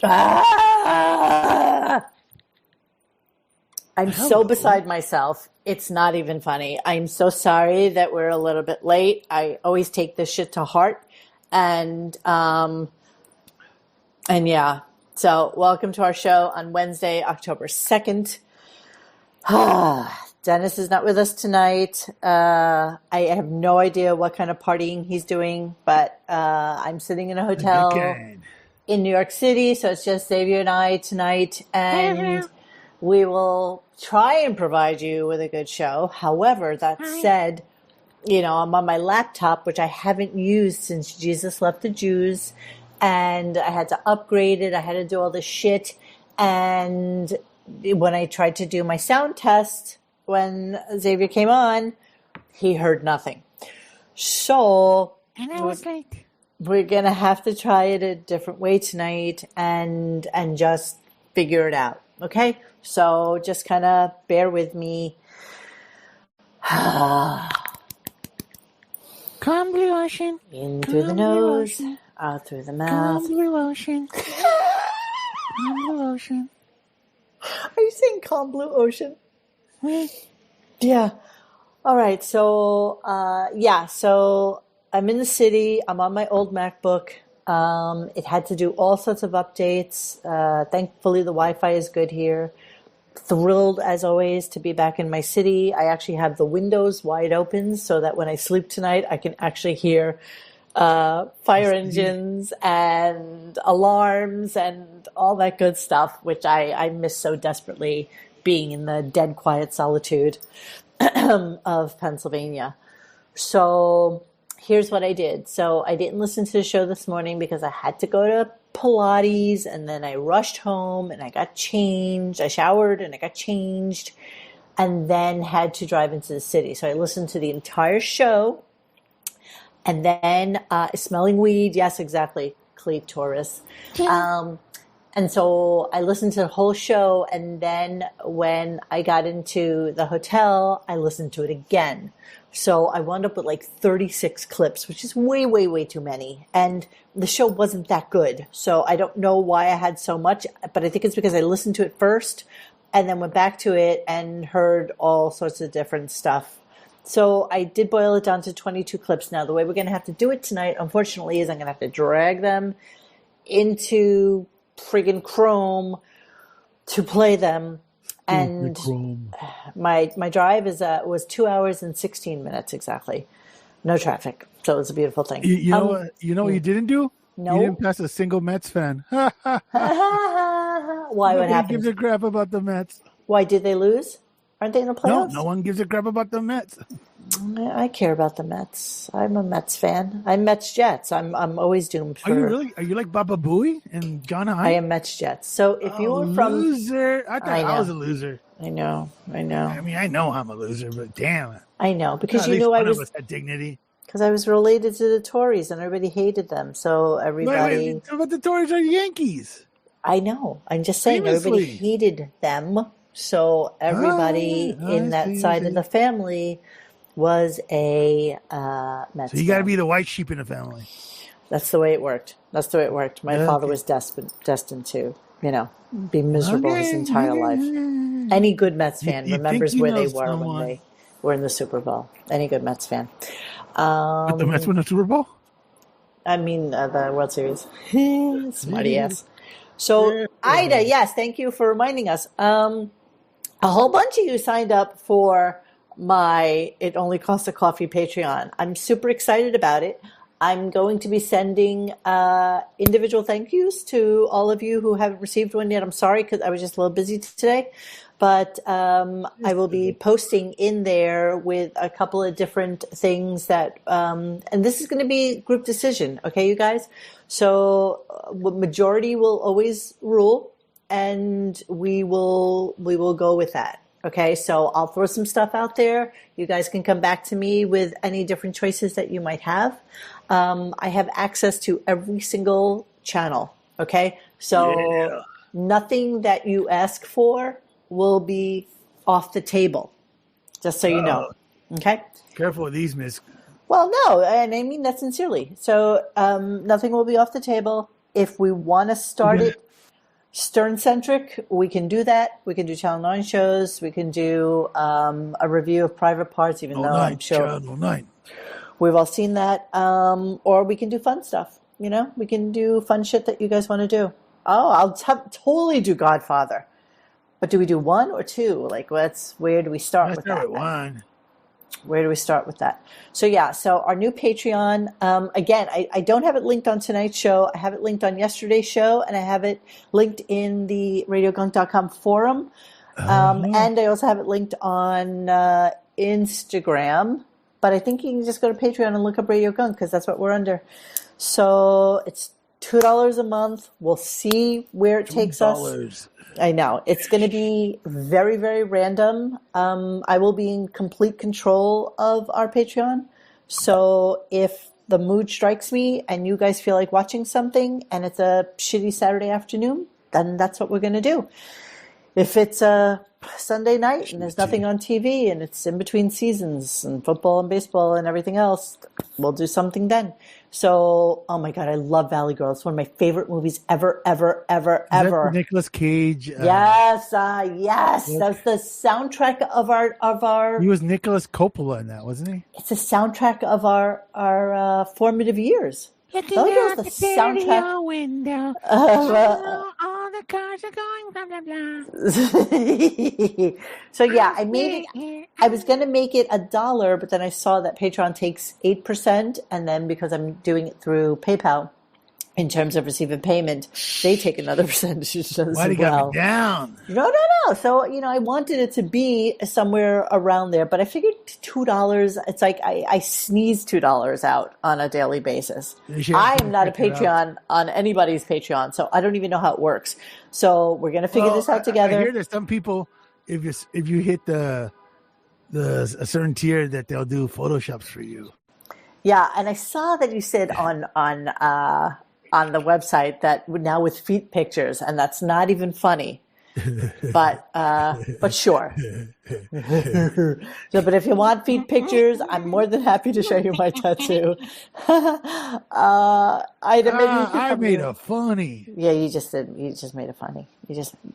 Ah! I'm so beside myself. It's not even funny. I'm so sorry that we're a little bit late. I always take this shit to heart. And yeah. So welcome to our show on Wednesday, October 2nd. Dennis is not with us tonight. I have no idea what kind of partying he's doing, but I'm sitting in a hotel in New York City, so it's just Xavier and I tonight, and we will try and provide you with a good show. However, that said, you know, I'm on my laptop, which I haven't used since Jesus left the Jews, and I had to upgrade it. I had to do all this shit, and when I tried to do my sound test, when Xavier came on, he heard nothing. So And I was like, we're going to have to try it a different way tonight and just figure it out. Okay? So just kind of bear with me. calm blue ocean. In through the nose, out through the mouth. Calm blue ocean. Calm blue ocean. Are you saying calm blue ocean? Yeah. All right. So, so I'm in the city. I'm on my old MacBook. It had to do all sorts of updates. Thankfully, the Wi-Fi is good here. Thrilled, as always, to be back in my city. I actually have the windows wide open so that when I sleep tonight, I can actually hear fire engines and alarms and all that good stuff, which I miss so desperately, being in the dead quiet solitude of Pennsylvania. So here's what I did. So I didn't listen to the show this morning because I had to go to Pilates, and then I rushed home and I got changed. I showered and I got changed and then had to drive into the city. So I listened to the entire show. And then smelling weed, yes, exactly, clitoris. And so I listened to the whole show, and then when I got into the hotel, I listened to it again. So I wound up with like 36 clips, which is way, way, way too many. And the show wasn't that good. So I don't know why I had so much, but I think it's because I listened to it first and then went back to it and heard all sorts of different stuff. So I did boil it down to 22 clips. Now, the way we're going to have to do it tonight, unfortunately, is I'm going to have to drag them into friggin' Chrome to play them. And my drive was 2 hours and 16 minutes exactly. No traffic. So it's a beautiful thing. You know what you didn't do? No. You didn't pass a single Mets fan. Why? What happened? Nobody gives a crap about the Mets. Why, did they lose? Aren't they in the playoffs? No one gives a crap about the Mets. I care about the Mets. I'm a Mets fan. I'm Mets Jets. I'm always doomed for. Are you really? Are you like Baba Booey and John Hine? I am Mets Jets. So if you were from loser, I thought I was a loser. I know. I mean, I know I'm a loser, but damn it. I know because you know I was. One of us had dignity. Because I was related to the Tories and everybody hated them. So everybody. But the Tories are Yankees. I know. I'm just saying everybody hated them. So everybody in that side of the family was a Mets. So you got to be the white sheep in the family. That's the way it worked. My father was destined to, be miserable his entire life. Any good Mets fan remembers where they were when they were in the Super Bowl. Any good Mets fan. But the Mets won the Super Bowl? I mean, the World Series. Smarty ass. So, Ida, yes, thank you for reminding us. A whole bunch of you signed up for my It Only Costs a Coffee Patreon. I'm super excited about it. I'm going to be sending individual thank yous to all of you who haven't received one yet. I'm sorry because I was just a little busy today. But I will be posting in there with a couple of different things that, and this is going to be group decision, okay, you guys? So majority will always rule, and we will go with that. Okay, so I'll throw some stuff out there. You guys can come back to me with any different choices that you might have. I have access to every single channel. Okay, so nothing that you ask for will be off the table, just so you know. Okay? Careful with these, miss. Well, no, and I mean that sincerely. So nothing will be off the table. If we want to start it Stern-centric, we can do that. We can do Channel 9 shows. We can do a review of Private Parts, even though I'm sure Channel 9. we've all seen that. Or we can do fun stuff. We can do fun shit that you guys want to do. Oh, I'll totally do Godfather. But do we do 1 or 2? Like, where do we start with that? One. Where do we start with that? So our new Patreon, again, I don't have it linked on tonight's show. I have it linked on yesterday's show, and I have it linked in the RadioGunk.com forum. And I also have it linked on Instagram. But I think you can just go to Patreon and look up Radio Gunk, because that's what we're under. So it's $2 a month. We'll see where it takes us. I know. It's going to be very, very random. I will be in complete control of our Patreon. So if the mood strikes me and you guys feel like watching something and it's a shitty Saturday afternoon, then that's what we're going to do. If it's a Sunday night and there's nothing on TV and it's in between seasons and football and baseball and everything else, we'll do something then. So, oh my God, I love Valley Girl. It's one of my favorite movies ever. Is that Nicolas Cage? Yes. That's the soundtrack of our. He was Nicholas Coppola in that, wasn't he? It's a soundtrack of our formative years. Looking out the stereo window. All the cars are going blah, blah, blah. So yeah, I made it. I was going to make it $1, but then I saw that Patreon takes 8%. And then because I'm doing it through PayPal, in terms of receiving payment, they take another percentage as well. Why do you got me down? No. So, I wanted it to be somewhere around there, but I figured $2, it's like I sneeze $2 out on a daily basis. I am not a Patreon on anybody's Patreon, so I don't even know how it works. So we're going to figure this out together. I hear there's some people, if you hit a certain tier, that they'll do Photoshops for you. Yeah, and I saw that you said on the website that now with feet pictures, and that's not even funny. But sure. But if you want feet pictures, I'm more than happy to show you my tattoo. I made a funny. Yeah, you just made a funny.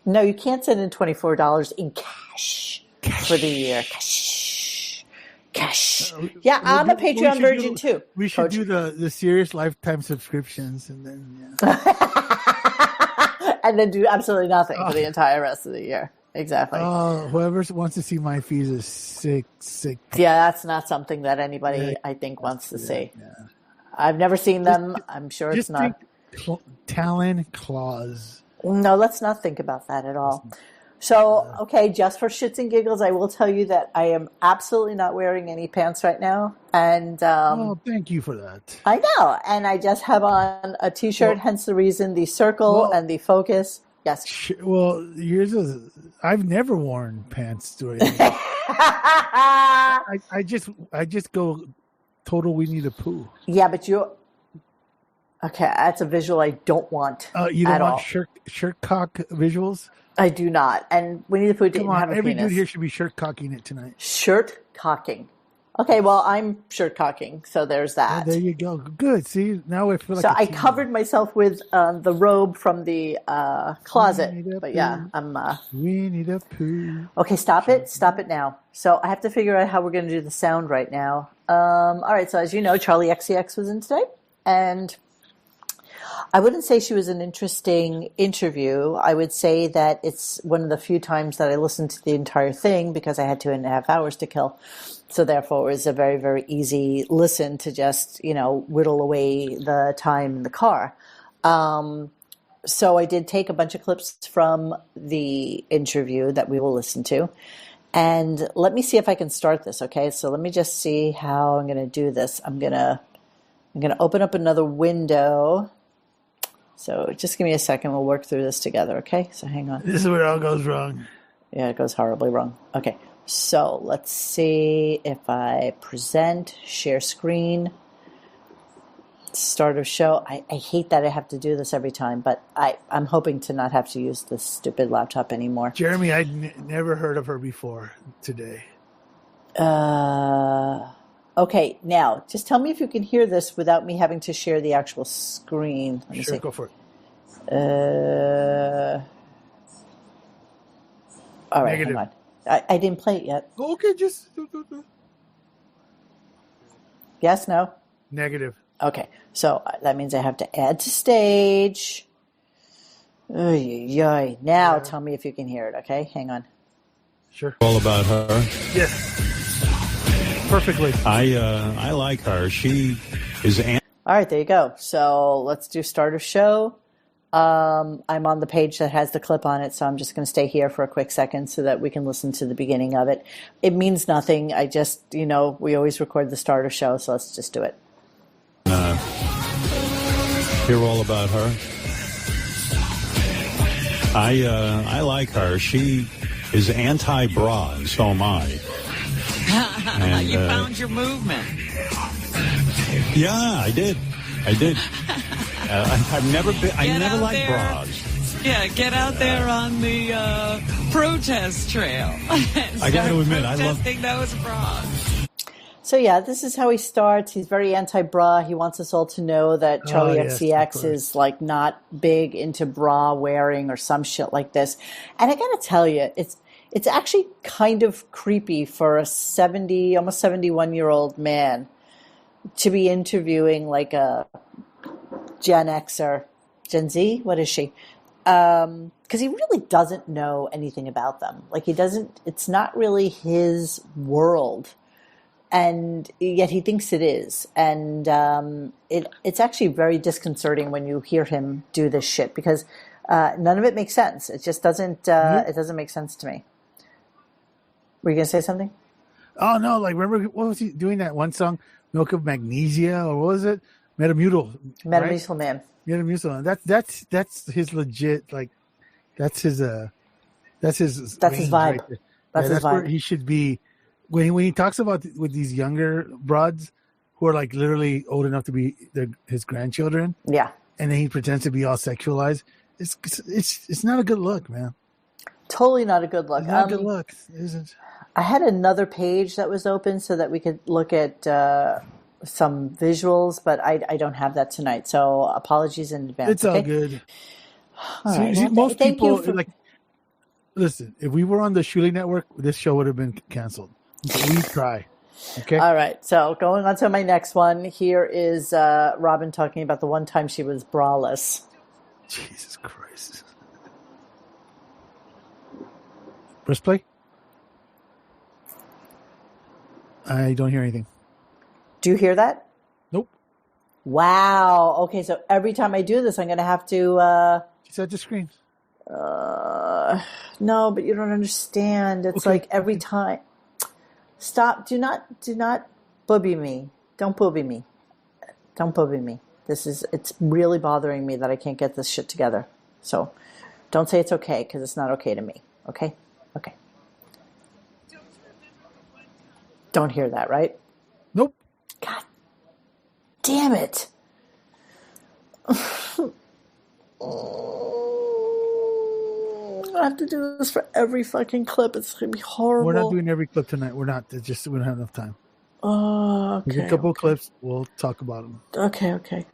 No, you can't send in $24 in cash for the year. Cash. Yeah, I'm a Patreon virgin too. We should do the serious lifetime subscriptions, and then and then do absolutely nothing for the entire rest of the year. Exactly. Whoever wants to see my fees is sick. Yeah, that's not something that anybody I think wants to see. Yeah. I've never seen them. I'm sure it's not. Talon claws. No, let's not think about that at all. So, okay, just for shits and giggles, I will tell you that I am absolutely not wearing any pants right now. And thank you for that. I know. And I just have on a T-shirt, hence the reason, the circle and the focus. Yes. Well, I've never worn pants during I just go total Winnie the Pooh. Yeah, but okay, that's a visual I don't want. You don't want shirt cock visuals? I do not. And Winnie the Pooh didn't have a every penis. dude here should be shirt cocking it tonight. Shirt cocking. Okay, well, I'm shirt cocking, so there's that. Oh, there you go. Good. See, now I feel like. So I covered myself with the robe from the closet. But yeah, I'm. Winnie the Pooh. Okay, stop it. Stop it now. So I have to figure out how we're going to do the sound right now. All right, so as you know, Charlie XCX was in today. And I wouldn't say she was an interesting interview. I would say that it's one of the few times that I listened to the entire thing because I had 2.5 hours to kill. So therefore, it was a very, very easy listen to just, whittle away the time in the car. So I did take a bunch of clips from the interview that we will listen to. And let me see if I can start this, okay? So let me just see how I'm going to do this. I'm going to open up another window. So just give me a second. We'll work through this together, okay? So hang on. This is where it all goes wrong. Yeah, it goes horribly wrong. Okay, so let's see if I present, share screen, start of show. I hate that I have to do this every time, but I'm hoping to not have to use this stupid laptop anymore. Jeremy, I'd never heard of her before today. Okay, now, just tell me if you can hear this without me having to share the actual screen. Let me see. Go for it. All right, Negative. hang on. I didn't play it yet. Okay, just Yes, no? negative. Okay, so that means I have to add to stage. Oy, oy. Now tell me if you can hear it, okay? Hang on. Sure. All about her. Yes. Perfectly. I like her. She is. All right, there you go. So let's do start of show. I'm on the page that has the clip on it, so I'm just going to stay here for a quick second so that we can listen to the beginning of it. It means nothing. I just, we always record the start of show, so let's just do it. Hear all about her. I like her. She is anti-bra, and so am I. And, you found your movement. Yeah, I did. I've never been. I never liked bras. Yeah, get out there on the protest trail. I got to admit, I love those bras. So yeah, this is how he starts. He's very anti-bra. He wants us all to know that Charlie XCX is like not big into bra wearing or some shit like this. And I gotta tell you, it's actually kind of creepy for a almost 71-year-old man to be interviewing like a Gen Xer, Gen Z. What is she? Because he really doesn't know anything about them. Like he doesn't. It's not really his world. And yet he thinks it is. And it's actually very disconcerting when you hear him do this shit because none of it makes sense. It just doesn't it doesn't make sense to me. Were you going to say something? Oh, no. Like, remember, what was he doing that one song? Milk of Magnesia, or what was it? Metamucil. Metamucil right? Man. Metamucil. That's his legit, like, that's his vibe. That's his his vibe. Where he should be. When he talks about with these younger broads who are like literally old enough to be his grandchildren, yeah, and then he pretends to be all sexualized, it's not a good look, man. Totally not a good look. It's not a good look, isn't? I had another page that was open so that we could look at some visuals, but I don't have that tonight. So apologies in advance. It's all good. All right. See, most people like. Listen, if we were on the Shuli Network, this show would have been canceled. But we try. Okay. All right. So going on to my next one. Here is Robin talking about the one time she was braless. Jesus Christ. Press play. I don't hear anything. Do you hear that? Nope. Wow. Okay. So every time I do this, I'm going to have to. Set the screen. No, but you don't understand. It's like every time. Stop. Do not booby me. Don't booby me. Don't booby me. It's really bothering me that I can't get this shit together. So don't say it's okay because it's not okay to me. Okay? Okay. Don't hear that, right? Nope. God damn it. I have to do this for every fucking clip. It's going to be horrible. We're not doing every clip tonight. We're not. It's just we don't have enough time. Oh, okay. There's a couple of clips. We'll talk about them. Okay.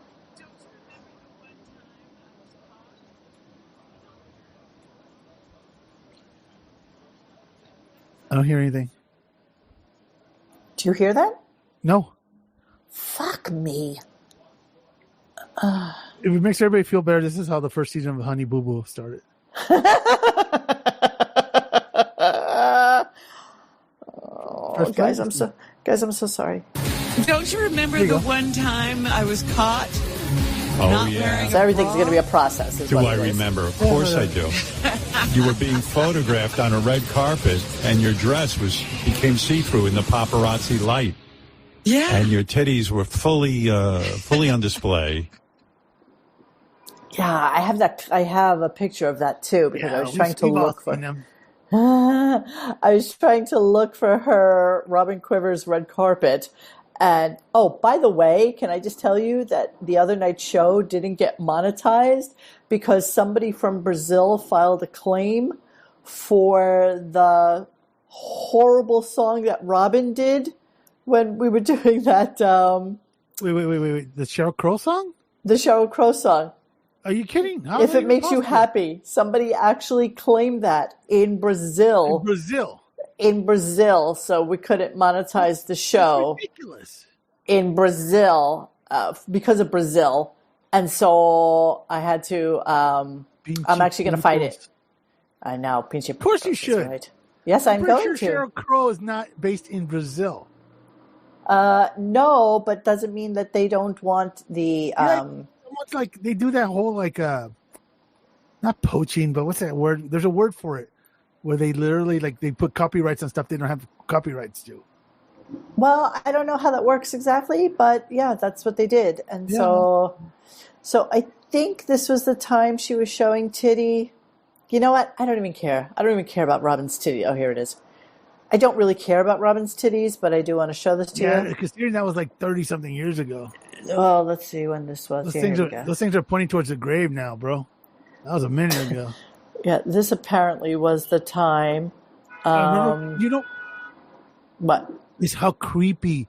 I don't hear anything. Do you hear that? No. Fuck me. If it makes everybody feel better, this is how the first season of Honey Boo Boo started. Guys, I'm so sorry. Don't you remember the one time I was caught? Oh, yeah. So everything's going to be a process. Do I remember? Of course I do. You were being photographed on a red carpet, and your dress became see-through in the paparazzi light. Yeah. And your titties were fully on display. Yeah, I have that. I have a picture of that too because I was trying to look for them. I was trying to look for her Robin Quivers red carpet. And oh, by the way, can I just tell you that the other night's show didn't get monetized because somebody from Brazil filed a claim for the horrible song that Robin did when we were doing that. Wait. The Sheryl Crow song? The Sheryl Crow song. Are you kidding? How is If that it even makes you possible? happy, somebody actually claimed that in Brazil. In Brazil. In Brazil, so we couldn't monetize the That's show ridiculous. in Brazil because of Brazil. And so I had to, I'm actually going to fight it. I know. Of course you should. Right. Yes, I'm pretty going sure to. Sheryl Crow is not based in Brazil. No, but doesn't mean that they don't want the. Almost like they do that whole not poaching, but what's that word? There's a word for it where they literally they put copyrights on stuff they don't have copyrights to. Well, I don't know how that works exactly, but yeah, that's what they did. And so I think this was the time she was showing titty. You know what? I don't even care. I don't even care about Robin's titty. Oh, here it is. I don't really care about Robin's titties, but I do want to show this to you. Yeah, considering that was 30-something years ago. Well, let's see when this was. Those things are pointing towards the grave now, bro. That was a minute ago. Yeah, this apparently was the time. Remember, what? Is how creepy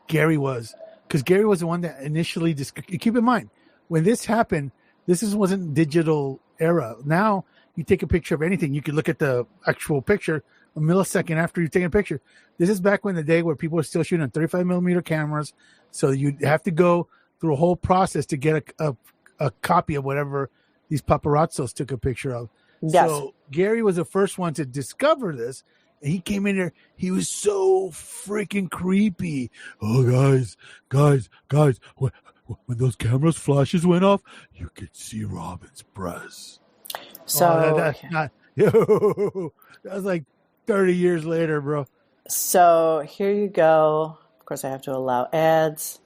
Gary was. Because Gary was the one that initially keep in mind, when this happened, wasn't digital era. Now you take a picture of anything, you can look at the actual picture a millisecond after you've taken a picture. This is back when the day where people were still shooting on 35mm cameras. So you have to go through a whole process to get a copy of whatever these paparazzos took a picture of. Yes. So Gary was the first one to discover this. And he came in there. He was so freaking creepy. Oh, guys. When those cameras flashes went off, you could see Robin's breasts. So that's not. That was 30 years later, bro. So here you go. Of course, I have to allow ads.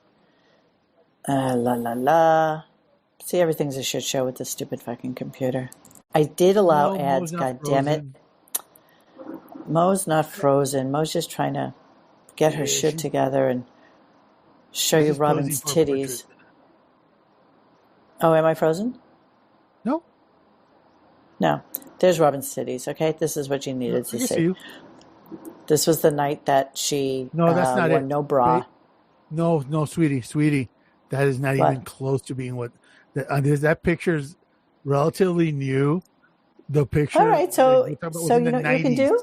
See, everything's a shit show with this stupid fucking computer. I did allow ads. God damn it. Mo's not frozen. Mo's just trying to get her shit together and show you Robin's titties. Oh, am I frozen? No. There's Robin's titties, okay? This is what you needed to see. This was the night that she that's not wore it. no bra. Wait. No, sweetie. That is not even close to being what... that picture's relatively new. The picture... All right, so you know what you can do?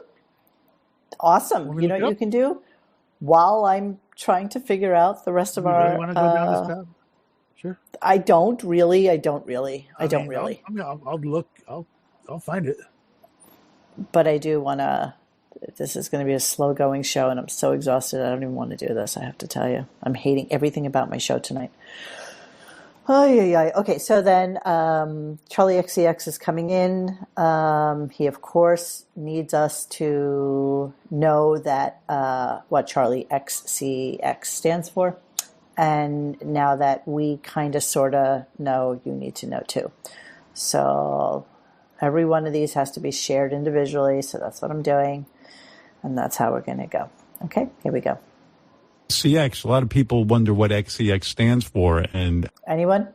Awesome. You know what you can do? While I'm trying to figure out the rest of our... Really want to go down this path? Sure. I don't really. I'll look. I'll find it. But I do want to... This is going to be a slow-going show, and I'm so exhausted. I don't even want to do this, I have to tell you. I'm hating everything about my show tonight. Okay, so then Charlie XCX is coming in. He, of course, needs us to know that what Charlie XCX stands for. And now that we kind of sort of know, you need to know too. So every one of these has to be shared individually. So that's what I'm doing. And that's how we're going to go. Okay, here we go. XCX. A lot of people wonder what XCX stands for. And anyone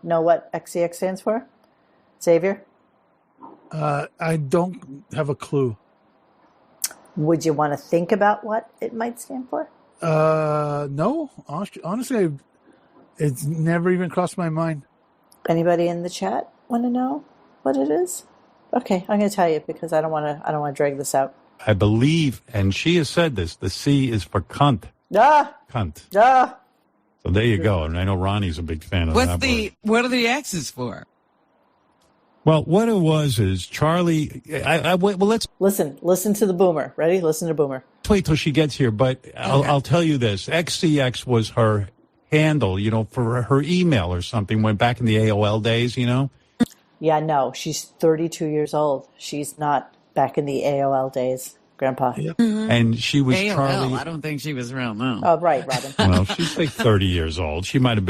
know what XCX stands for? Xavier? I don't have a clue. Would you want to think about what it might stand for? No. Honestly, it's never even crossed my mind. Anybody in the chat want to know what it is? Okay, I'm going to tell you because I don't want to drag this out. I believe, and she has said this, the C is for cunt. Cunt. So there you go. And I know Ronnie's a big fan of that. What are the X's for? Well, what it was is Charlie. Let's listen to the boomer. Ready? Listen to boomer. Wait till she gets here. But I'll tell you this: XCX was her handle, for her email or something. Went back in the AOL days, Yeah, no, she's 32 years old. She's not back in the AOL days, Grandpa. Yep. Mm-hmm. And she was AOL, Charlie. I don't think she was real, no. Oh, right, Robin. Well, she's 30 years old. She might have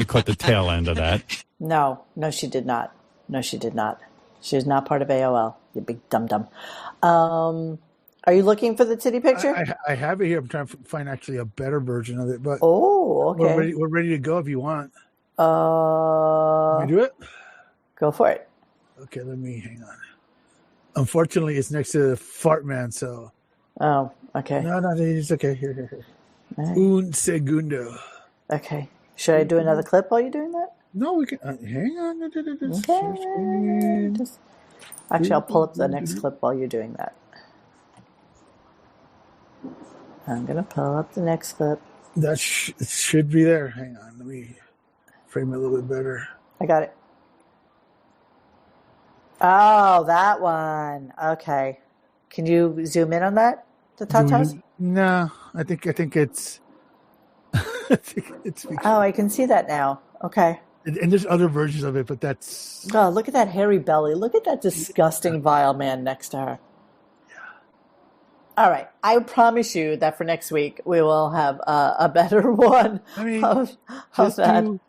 caught the tail end of that. No, she did not. No, she did not. She is not part of AOL, you big dum-dum. Are you looking for the titty picture? I have it here. I'm trying to find actually a better version of it. But okay. We're ready to go if you want. Can we do it? Go for it. Okay, let me hang on. Unfortunately, it's next to Fart Man, so... Oh, okay. No, it's okay. Here. Right. Un segundo. Okay. Should I do another clip while you're doing that? No, we can. Hang on. Okay. Actually, I'll pull up the next clip while you're doing that. I'm going to pull up the next clip. That it should be there. Hang on. Let me frame it a little bit better. I got it. Oh, that one. Okay. Can you zoom in on that? The tatas? No, I think it's. I think it's. Oh, I can see that now. Okay. And there's other versions of it, but that's. Oh, look at that hairy belly. Look at that disgusting, vile man next to her. All right. I promise you that for next week, we will have a better one. I mean, of just that.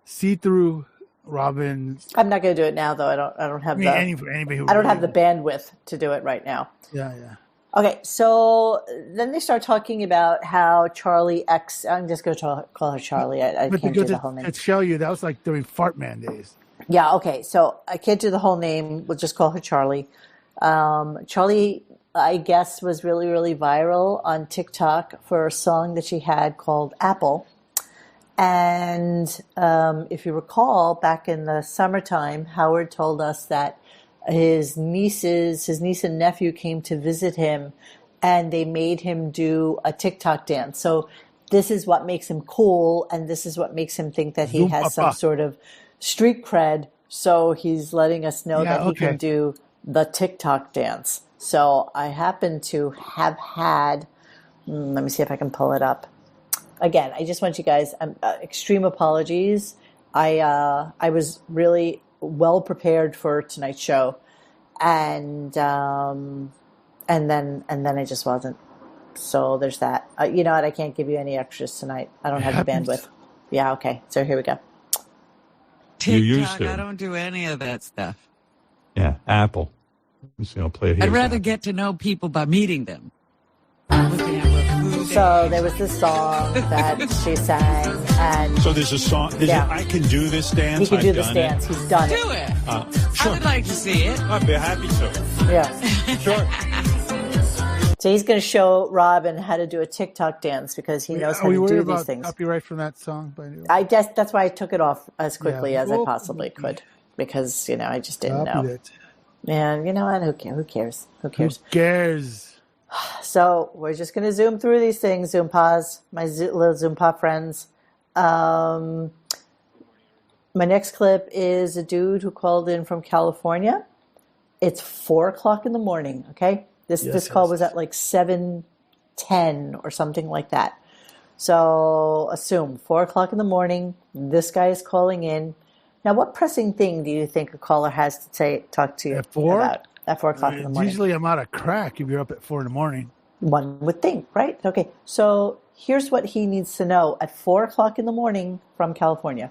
See through Robin. I'm not going to do it now, though. I don't have anybody who I don't have the bandwidth to do it right now. Yeah. Okay, so then they start talking about how Charlie X. I'm just going to call her Charlie. I can't do the whole name. To show you, that was like during Fart Man days. Yeah. Okay. So I can't do the whole name. We'll just call her Charlie. Charlie, I guess, was really, really viral on TikTok for a song that she had called Apple. And if you recall, back in the summertime, Howard told us that his niece and nephew came to visit him, and they made him do a TikTok dance. So this is what makes him cool, and this is what makes him think that he has some sort of street cred. So he's letting us know that he can do the TikTok dance. So I happen to have had, let me see if I can pull it up. Again, I just want you guys, extreme apologies. I was really well prepared for tonight's show, and then I just wasn't. So there's that. You know what? I can't give you any extras tonight. I don't have the bandwidth. Yeah. Okay. So here we go. TikTok, You used to. I don't do any of that stuff. Yeah, Apple. I'll play it here. I'd rather get to know people by meeting them. So there was this song that she sang, and so there's a song. I can do this dance. He can do this dance. He's done it. Do it. Sure. I would like to see it. I'd be happy to. Yeah. Sure. So he's going to show Robin how to do a TikTok dance because he knows how to do these things. Copyright from that song, by the way. I guess that's why I took it off as quickly as I possibly could, because I just didn't know. And you know what? Who cares? Who cares? So we're just going to zoom through these things. Zoompas, my little Zoompa friends. My next clip is a dude who called in from California. It's 4:00 in the morning. Okay, this call was at like 7:10 or something like that. So assume 4:00 in the morning. This guy is calling in. Now, what pressing thing do you think a caller has to talk to you about at 4:00 in the morning? Usually I'm out of crack if you're up at 4 in the morning. One would think, right? Okay, so here's what he needs to know at 4:00 in the morning from California.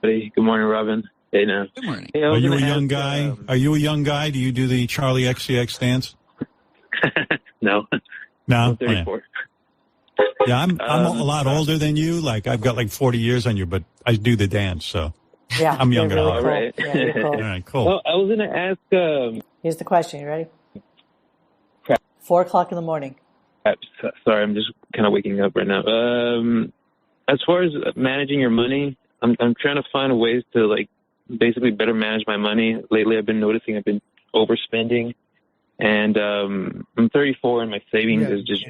Hey, good morning, Robin. Hey, now. Good morning. Hey, Are you a young guy? Are you a young guy? Do you do the Charlie XCX dance? No. No? I'm 34. Yeah, I'm a lot older than you. Like, I've got like 40 years on you, but I do the dance, so. Yeah, I'm younger. Really All cool. right. Yeah, you're cool. All right, cool. Well, I was going to ask... Here's the question. You ready? Crap. 4:00 in the morning. Sorry, I'm just kind of waking up right now. As far as managing your money, I'm trying to find ways to like basically better manage my money. Lately, I've been noticing I've been overspending, and I'm 34, and my savings is just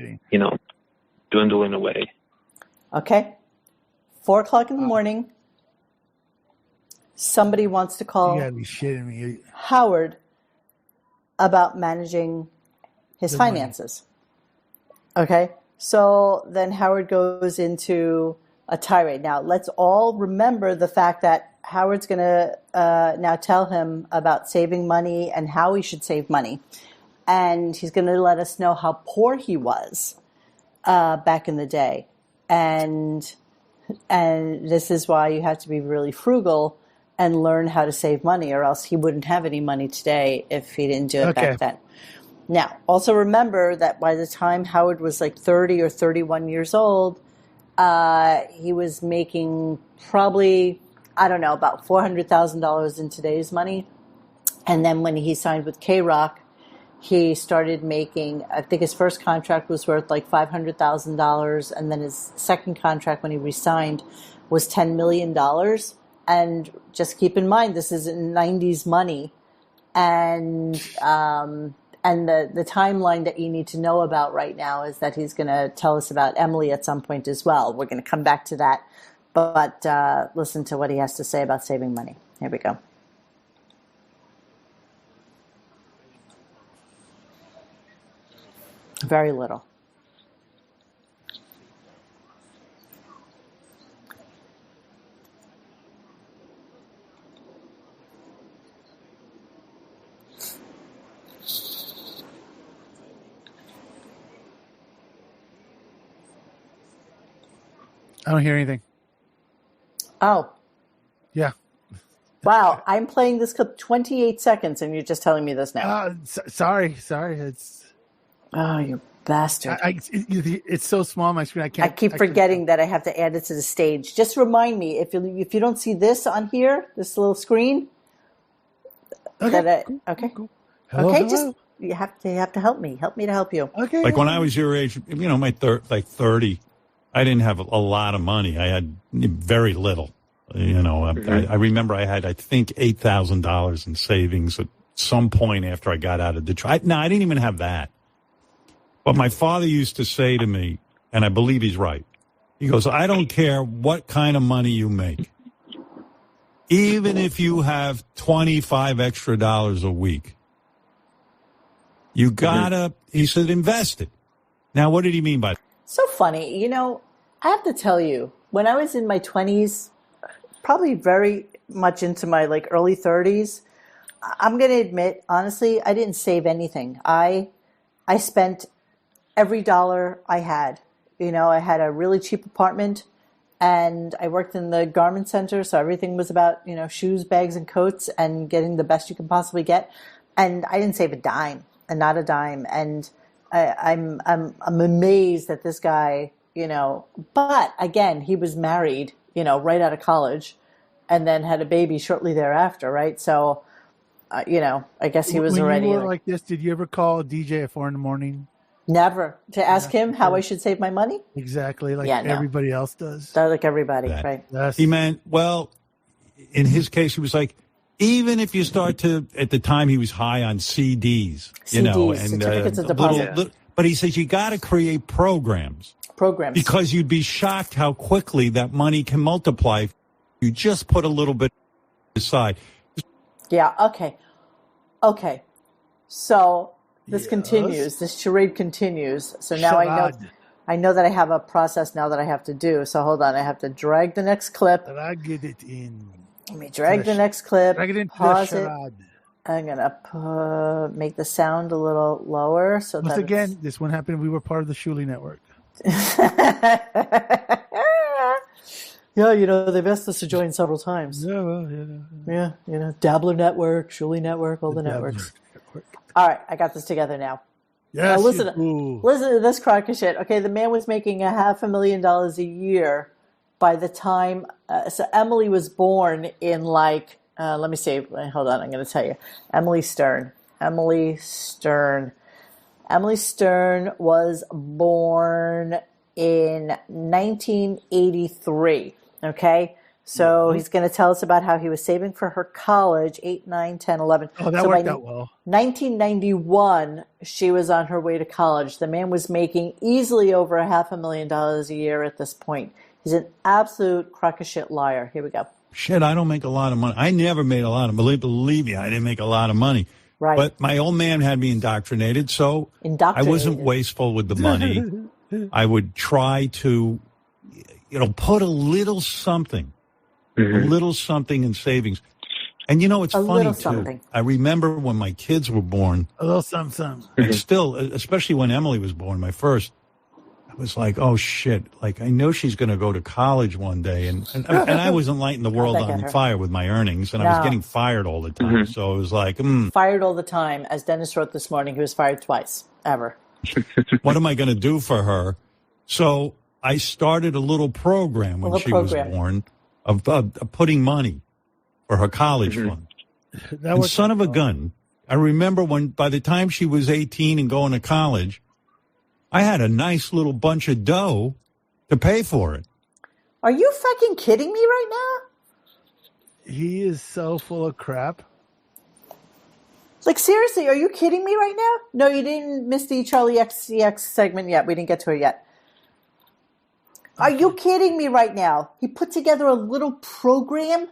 dwindling away. Okay, 4:00 in the morning. Somebody wants to call You gotta be shitting me. Howard about managing his finances. Okay, so then Howard goes into a tirade. Now, let's all remember the fact that Howard's going to now tell him about saving money and how he should save money. And he's going to let us know how poor he was back in the day. And this is why you have to be really frugal and learn how to save money, or else he wouldn't have any money today if he didn't do it back then. Now, also remember that by the time Howard was like 30 or 31 years old, he was making probably, I don't know, about $400,000 in today's money. And then when he signed with K-Rock, he started making, I think his first contract was worth like $500,000. And then his second contract when he resigned was $10 million. And just keep in mind, this is in 90s money. And the timeline that you need to know about right now is that he's going to tell us about Emily at some point as well. We're going to come back to that. But listen to what he has to say about saving money. Here we go. Very little. I don't hear anything. Oh. Yeah. Wow, I'm playing this clip 28 seconds, and you're just telling me this now. Sorry. It's. Oh, you bastard! It's so small on my screen. I keep forgetting that I have to add it to the stage. Just remind me if you don't see this on here, this little screen. Okay. Okay. Cool. Okay. Just you have to help me. Help me to help you. Okay. Like when I was your age, my 30. I didn't have a lot of money. I had very little. I remember I had, I think, $8,000 in savings at some point after I got out of Detroit. No, I didn't even have that. But my father used to say to me, and I believe he's right, he goes, I don't care what kind of money you make. Even if you have $25 extra a week, you gotta, he said, invest it. Now, what did he mean by that? So funny. I have to tell you, when I was in my 20s, probably very much into my early 30s, I'm going to admit, honestly, I didn't save anything. I spent every dollar I had. I had a really cheap apartment, and I worked in the garment center, so everything was about, shoes, bags, and coats, and getting the best you can possibly get. And I didn't save a dime, and not a dime. And I'm amazed that this guy, but again, he was married, right out of college, and then had a baby shortly thereafter, right? So, I guess he was already. When you were like this, did you ever call DJ at 4 a.m? Never. To ask him how I should save my money? Exactly, everybody else does. Like everybody, right? He meant, well, in his case, he was like, even if you start to, at the time he was high on CDs, and certificates of deposit. But he says you got to create programs. Because you'd be shocked how quickly that money can multiply. You just put a little bit aside. Yeah, okay. So this continues. This charade continues. So now I know that I have a process now that I have to do. So hold on. I have to drag the next clip. Drag it in. Let me drag the next clip. Drag it into pause the it. charade. I'm going to make the sound a little lower. So once again, this one happened. We were part of the Shuli Network. Yeah, they've asked us to join several times. Yeah, Dabbler Network, Shuli Network, all the networks. All right, I got this together now. Yes, now listen to this crock of shit. Okay, the man was making $500,000 a year by the time. So Emily was born in let me see. Hold on, I'm going to tell you. Emily Stern was born in 1983. Okay, so he's going to tell us about how he was saving for her college, 8, 9, 10, 11. Oh, that worked out well. 1991, she was on her way to college. The man was making easily over $500,000 a year at this point. He's an absolute crock of shit liar. Here we go. Shit, I don't make a lot of money. I never made a lot of money. Believe me, I didn't make a lot of money. Right. But my old man had me indoctrinated, so I wasn't wasteful with the money. I would try to, put a little something in savings. And it's funny too. Something. I remember when my kids were born. A little something. And still, especially when Emily was born, my first, I was like, oh shit! I know she's going to go to college one day, and I wasn't lighting the world on fire with my earnings, and I was getting fired all the time. So it was like, fired all the time. As Dennis wrote this morning, he was fired twice ever. What am I going to do for her? So I started a little program when she was born of putting money for her college fund. And son of a gun, I remember by the time she was 18 and going to college, I had a nice little bunch of dough to pay for it. Are you fucking kidding me right now? He is so full of crap. Like, seriously, are you kidding me right now? No, you didn't miss the Charlie XCX segment yet. We didn't get to it yet. Are you kidding me right now? He put together a little program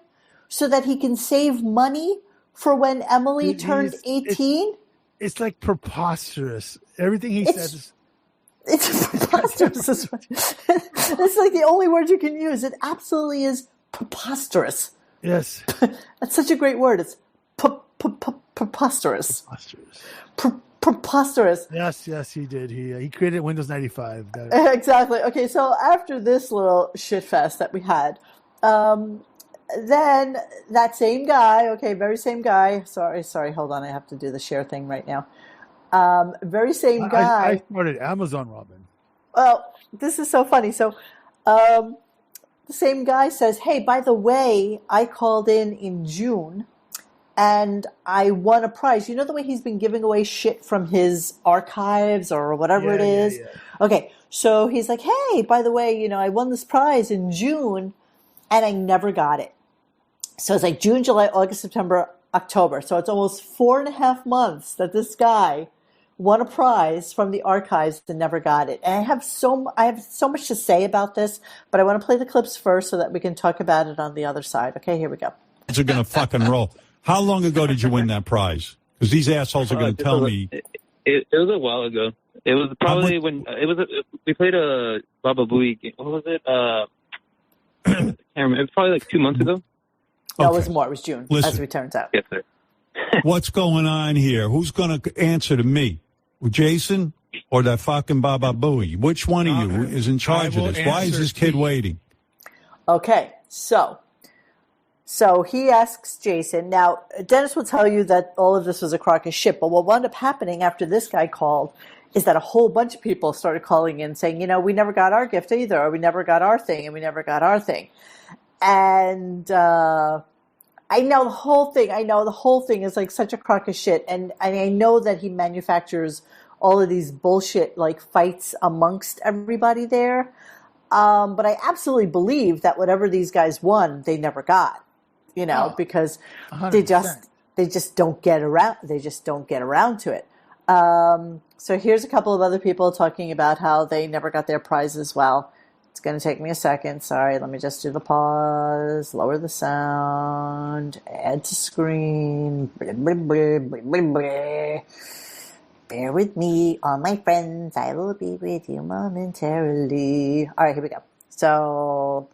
so that he can save money for when Emily turned 18? It's like preposterous. Everything he says. It's preposterous. It's like the only word you can use. It absolutely is preposterous. Yes. That's such a great word. It's preposterous. Preposterous. Yes, he did. He created Windows 95. Exactly. Okay, so after this little shit fest that we had, then that same guy, okay, very same guy. Sorry, hold on. I have to do the share thing right now. Very same guy. I started Amazon, Robin. Well, this is so funny. So the same guy says, hey, by the way, I called in June and I won a prize. You know the way he's been giving away shit from his archives or whatever it is? Yeah. Okay, so he's like, hey, by the way, I won this prize in June and I never got it. So it's like June, July, August, September, October. So it's almost 4.5 months that this guy won a prize from the archives and never got it. And I have so much to say about this, but I want to play the clips first so that we can talk about it on the other side. Okay, here we go. Are going to fucking roll. How long ago did you win that prize? Because these assholes are going to tell me. It was a while ago. It was probably when we played a Baba Booey game. What was it? I can't remember. It was probably like 2 months ago. No, it was more. It was June, Listen, as it turns out. Yes, sir. What's going on here? Who's going to answer to me? Jason or that fucking Baba Booey? Which one of you is in charge of this? Why is this kid waiting? Okay, so he asks Jason. Now, Dennis will tell you that all of this was a crock of shit, but what wound up happening after this guy called is that a whole bunch of people started calling in saying, we never got our gift either, or we never got our thing, and we never got our thing. And I know the whole thing is like such a crock of shit. And I know that he manufactures all of these bullshit like fights amongst everybody there. But I absolutely believe that whatever these guys won, they never got, because 100%. they just don't get around. They just don't get around to it. So here's a couple of other people talking about how they never got their prize as well. It's going to take me a second. Sorry, let me just do the pause, lower the sound, add to screen. Blah, blah, blah, blah, blah, blah. Bear with me, all my friends. I will be with you momentarily. All right, here we go. So,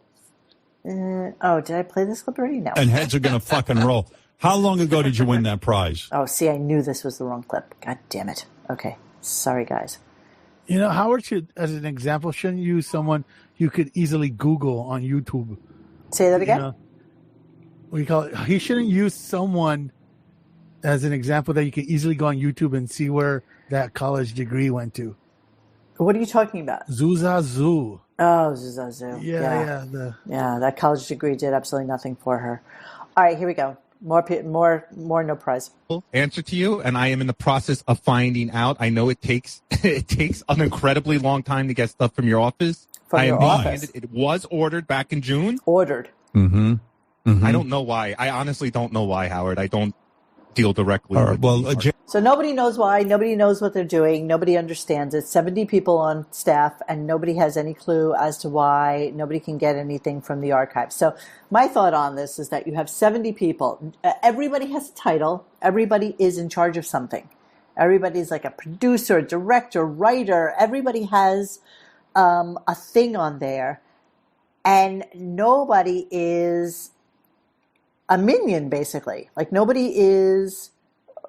did I play this clip already? No. And heads are going to fucking roll. How long ago did you win that prize? Oh, see, I knew this was the wrong clip. God damn it. Okay, sorry, guys. Howard should, as an example, shouldn't use someone you could easily Google on YouTube. Say that again? He shouldn't use someone as an example that you can easily go on YouTube and see where that college degree went to. What are you talking about? Zuzazu. Oh, Zuzazu. Yeah. That college degree did absolutely nothing for her. All right, here we go. More no prize. Answer to you, and I am in the process of finding out. I know it takes an incredibly long time to get stuff from your office. It was ordered back in June. Ordered. Mm-hmm. Mm-hmm. I don't know why. I honestly don't know why, Howard. I don't deal directly with so nobody knows why. Nobody knows what they're doing. Nobody understands it. 70 people on staff, and nobody has any clue as to why. Nobody can get anything from the archive. So my thought on this is that you have 70 people. Everybody has a title. Everybody is in charge of something. Everybody's like a producer, director, writer. Everybody has a thing on there. And nobody is a minion, basically. Like, nobody is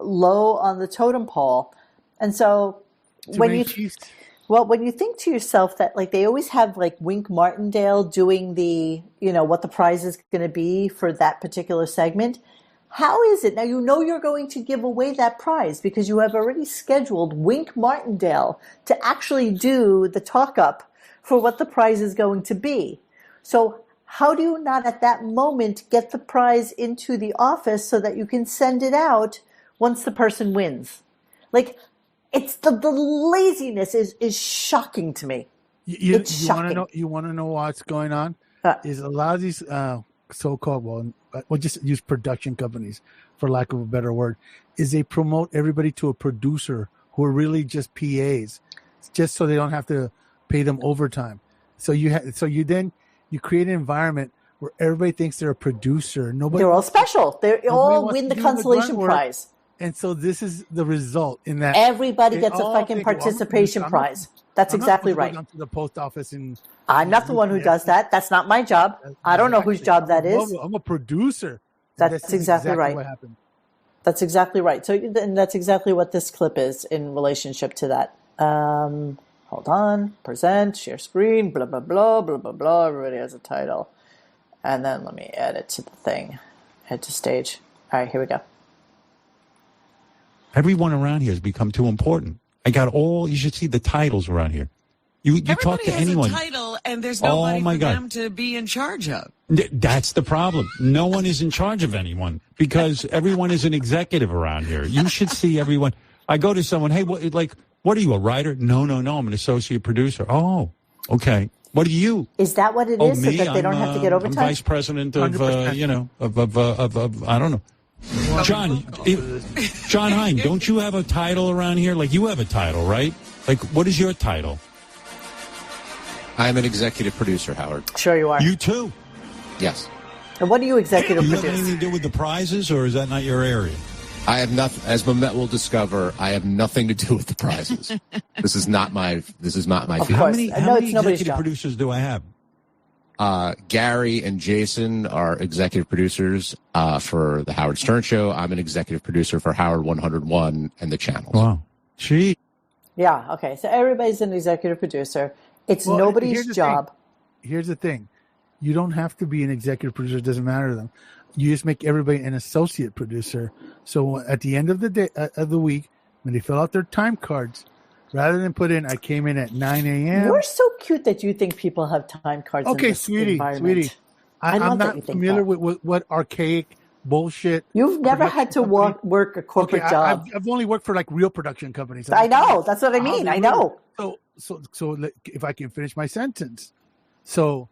low on the totem pole. And so when you think to yourself that, like, they always have like Wink Martindale doing the, what the prize is going to be for that particular segment. How is it now? You're going to give away that prize because you have already scheduled Wink Martindale to actually do the talk up for what the prize is going to be. So how do you not at that moment get the prize into the office so that you can send it out once the person wins? Like, it's the laziness is shocking to me. You want to know what's going on? Is a lot of these so-called, we'll just use production companies for lack of a better word, is they promote everybody to a producer who are really just PAs, just so they don't have to pay them overtime. So you create an environment where everybody thinks they're a producer. They're all special. They all win the consolation prize. And so this is the result in that everybody gets a fucking participation prize. That's exactly right. Down to the post office and I'm not the one who does that. That's not my job. I don't know whose job that is. I'm a producer. That's exactly right. What happened. That's exactly right. So and that's exactly what this clip is in relationship to that. Hold on. Present, share screen, blah, blah, blah, blah, blah, blah. Everybody has a title. And then let me add it to the thing. Head to stage. All right, here we go. Everyone around here has become too important. You should see the titles around here. You talk to anyone. Everybody has a title, and there's nobody for them to be in charge of. That's the problem. No one is in charge of anyone because everyone is an executive around here. You should see everyone. I go to someone, hey, what are you, a writer? No, I'm an associate producer. Oh, okay. What are you? Is that what it is? Me? So that they don't have to get overtime? I'm vice president of, I don't know. John Hein, don't you have a title around here? Like, you have a title, right? Like, what is your title? I'm an executive producer, Howard. Sure you are. You too? Yes. And what do you executive produce? Do you have anything to do with the prizes, or is that not your area? I have nothing, as Mehmet will discover, I have nothing to do with the prizes. This is not my field. How many executive producers do I have? Gary and Jason are executive producers for the Howard Stern Show. I'm an executive producer for Howard 101 and the channels. Wow. Gee. Yeah, okay. So everybody's an executive producer. It's nobody's job. Here's the thing. You don't have to be an executive producer. It doesn't matter to them. You just make everybody an associate producer. So at the end of the day, of the week, when they fill out their time cards, rather than put in, I came in at 9 a.m. You're so cute that you think people have time cards in this environment. I'm not familiar with what archaic bullshit. You've never had to work a corporate job. I've only worked for like real production companies. I know. That's what I mean. I know. So if I can finish my sentence. So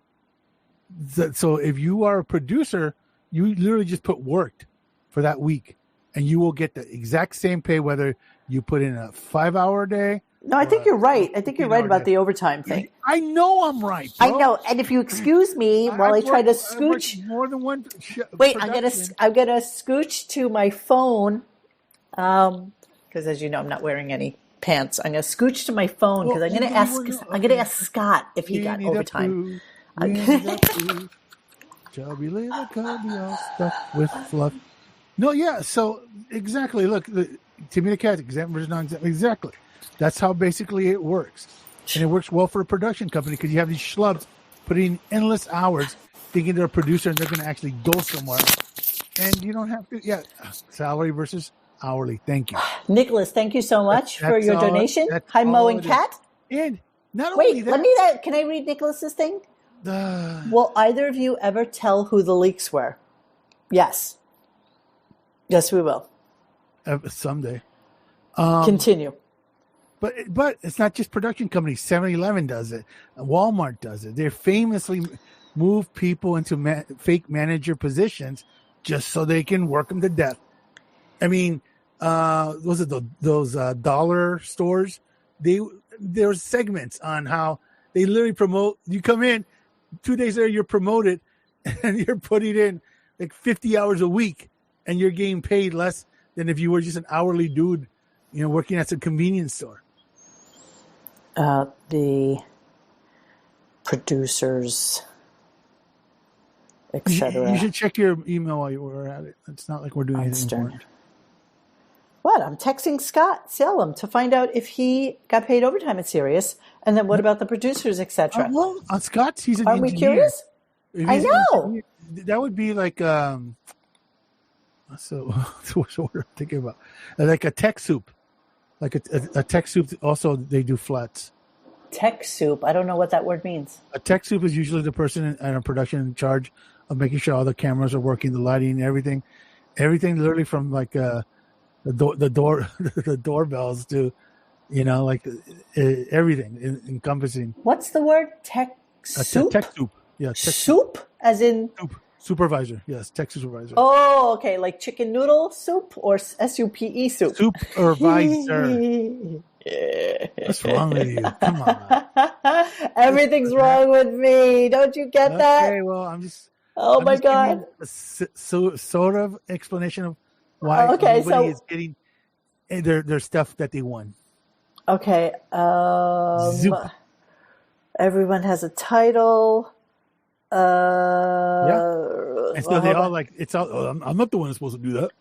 if you are a producer, you literally just put worked for that week, and you will get the exact same pay whether you put in a 5-hour day. No, I think you're right. I think you're right about the overtime thing. I know I'm right, bro. I know. And if you excuse me while I try to scooch more than one. Wait, I'm gonna scooch to my phone, because as you know, I'm not wearing any pants. I'm gonna scooch to my phone because I'm gonna ask Scott if he got overtime. Chubby little cubby all stuffed with fluff. No, yeah. So exactly. Look, Timmy the Cat, exempt versus non-exempt. Exactly. That's how basically it works, and it works well for a production company because you have these schlubs putting in endless hours thinking they're a producer and they're going to actually go somewhere, and you don't have to. Yeah, salary versus hourly. Thank you, Nicholas. Thank you so much for your donation. Hi, Mo and Kat. And not only that. Can I read Nicholas's thing? Will either of you ever tell who the leaks were? Yes. Yes, we will. Someday. Continue. But it's not just production companies. 7-Eleven does it. Walmart does it. They famously move people into fake manager positions just so they can work them to death. I mean, those dollar stores. There's segments on how they literally promote. You come in, 2 days later you're promoted, and you're putting in like 50 hours a week, and you're getting paid less than if you were just an hourly dude, working at some convenience store. The producers, etc. You should check your email while you were at it. It's not like we're doing anything important. What? I'm texting Scott Salem to find out if he got paid overtime at Sirius, and then what about the producers, etc. Well, on Scott's, he's an engineer. Aren't we curious? I know. That would be like so what's what I'm thinking about? Like a tech soup. Like a tech soup. Also, they do flats. Tech soup. I don't know what that word means. A tech soup is usually the person in a production in charge of making sure all the cameras are working, the lighting, everything, literally from like the doorbells to, everything encompassing. What's the word? Tech soup. Tech soup. Yeah. Soup, as in Supervisor, yes, tech supervisor. Oh, okay, like chicken noodle soup or SUPE soup? Supervisor. What's wrong with you? Come on. Everything's wrong with me. Don't you get that? Okay, well, I'm my just God. giving a sort of explanation of why nobody is getting their stuff that they won. Okay. Everyone has a title. And so they all like, it's all, I'm not the one that's supposed to do that.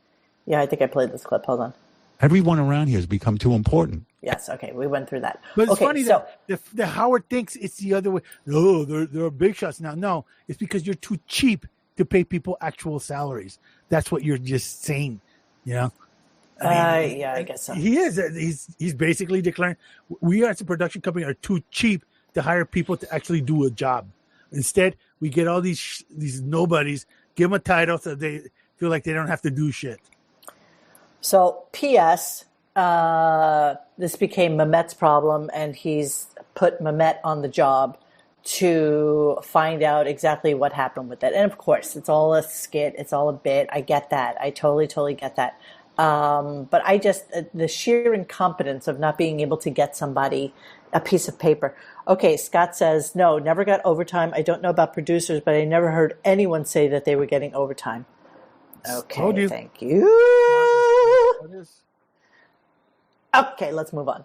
Yeah, I think I played this clip. Hold on. Everyone around here has become too important. Yes, okay, we went through that. But it's funny that the Howard thinks it's the other way. No, they're big shots now. No, it's because you're too cheap to pay people actual salaries. That's what you're just saying, you know? Yeah, I guess so. He is. He's basically declaring we as a production company are too cheap to hire people to actually do a job. Instead, we get all these nobodies, give them a title so they feel like they don't have to do shit. So, P.S., this became Mehmet's problem, and he's put Mehmet on the job to find out exactly what happened with it. And of course, it's all a skit. It's all a bit. I get that. I totally get that. But I just, the sheer incompetence of not being able to get somebody a piece of paper. Okay, Scott says, no, never got overtime. I don't know about producers, but I never heard anyone say that they were getting overtime. Okay, thank you. Okay, let's move on.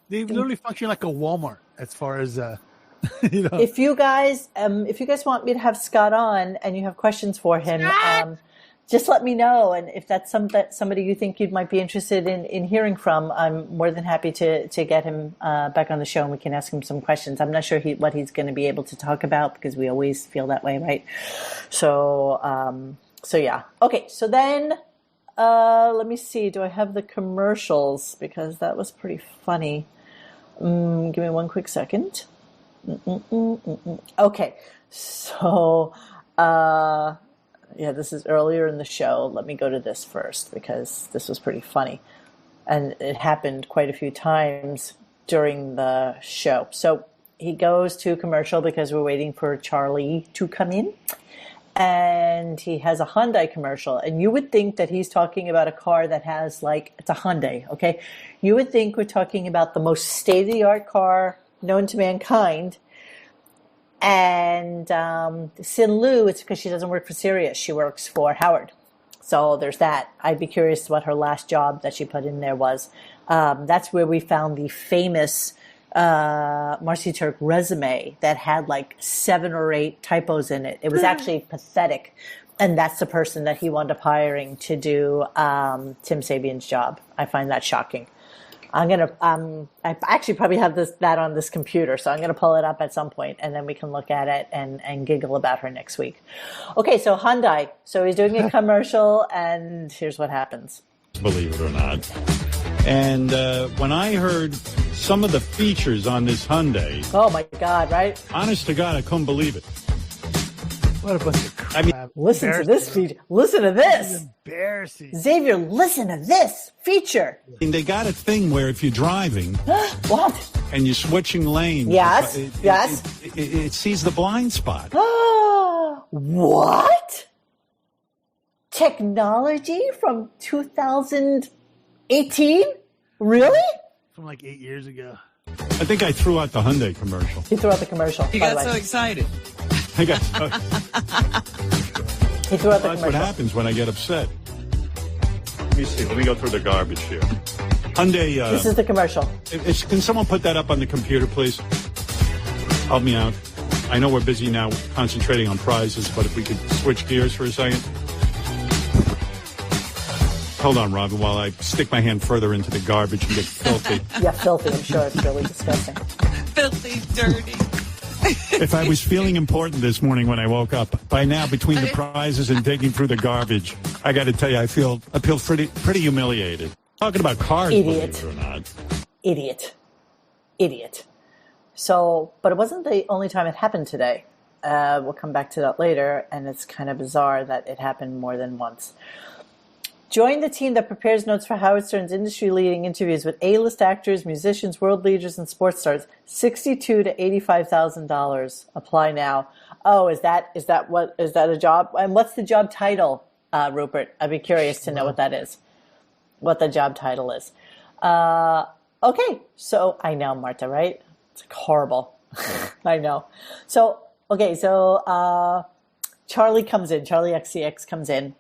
They literally function like a Walmart as far as, you know. If you guys want me to have Scott on and you have questions for him, just let me know. And if that's somebody you think you might be interested in hearing from, I'm more than happy to get him back on the show and we can ask him some questions. I'm not sure what he's going to be able to talk about because we always feel that way, right? So yeah. Okay, so then let me see. Do I have the commercials? Because that was pretty funny. Give me one quick second. Okay, so yeah, this is earlier in the show. Let me go to this first because this was pretty funny. And it happened quite a few times during the show. So he goes to commercial because we're waiting for Charlie to come in. And he has a Hyundai commercial. And you would think that he's talking about a car that has it's a Hyundai, okay? You would think we're talking about the most state-of-the-art car known to mankind. And Sin Lu, it's because she doesn't work for Sirius. She works for Howard. So there's that. I'd be curious what her last job that she put in there was. That's where we found the famous Marcy Turk resume that had 7 or 8 typos in it. It was actually pathetic. And that's the person that he wound up hiring to do Tim Sabian's job. I find that shocking. I'm going to, I actually probably have that on this computer, so I'm going to pull it up at some point and then we can look at it and giggle about her next week. Okay, so Hyundai. So he's doing a commercial and here's what happens. Believe it or not. And when I heard some of the features on this Hyundai. Oh my God, right? Honest to God, I couldn't believe it. What a bunch of crap. I mean, listen to this feature. Listen to this. Embarrassing. Xavier, listen to this feature. And they got a thing where if you're driving. What? And you're switching lanes. Yes. It sees the blind spot. What? Technology from 2018? Really? From 8 years ago. I think I threw out the Hyundai commercial. He threw out the commercial. You got so excited. I got He threw out the That's commercial. what happens when I get upset. Let me see. Let me go through the garbage here. Hyundai. This is the commercial. Can someone put that up on the computer, please? Help me out. I know we're busy now concentrating on prizes, but if we could switch gears for a second. Hold on, Robin, while I stick my hand further into the garbage and get filthy. Yeah, filthy. I'm sure it's really disgusting. Filthy, dirty. If I was feeling important this morning when I woke up, by now, between the prizes and digging through the garbage, I got to tell you, I feel pretty humiliated. Talking about cars, Idiot. Believe it or not. Idiot. So, but it wasn't the only time it happened today. We'll come back to that later, and it's kind of bizarre that it happened more than once. Join the team that prepares notes for Howard Stern's industry-leading interviews with A-list actors, musicians, world leaders, and sports stars. $62,000 to $85,000. Apply now. Oh, is that a job? And what's the job title, Rupert? I'd be curious to know what that is. What the job title is. Okay, so I know, Marta, right? It's like horrible. I know. So, okay, so Charlie comes in. Charlie XCX comes in,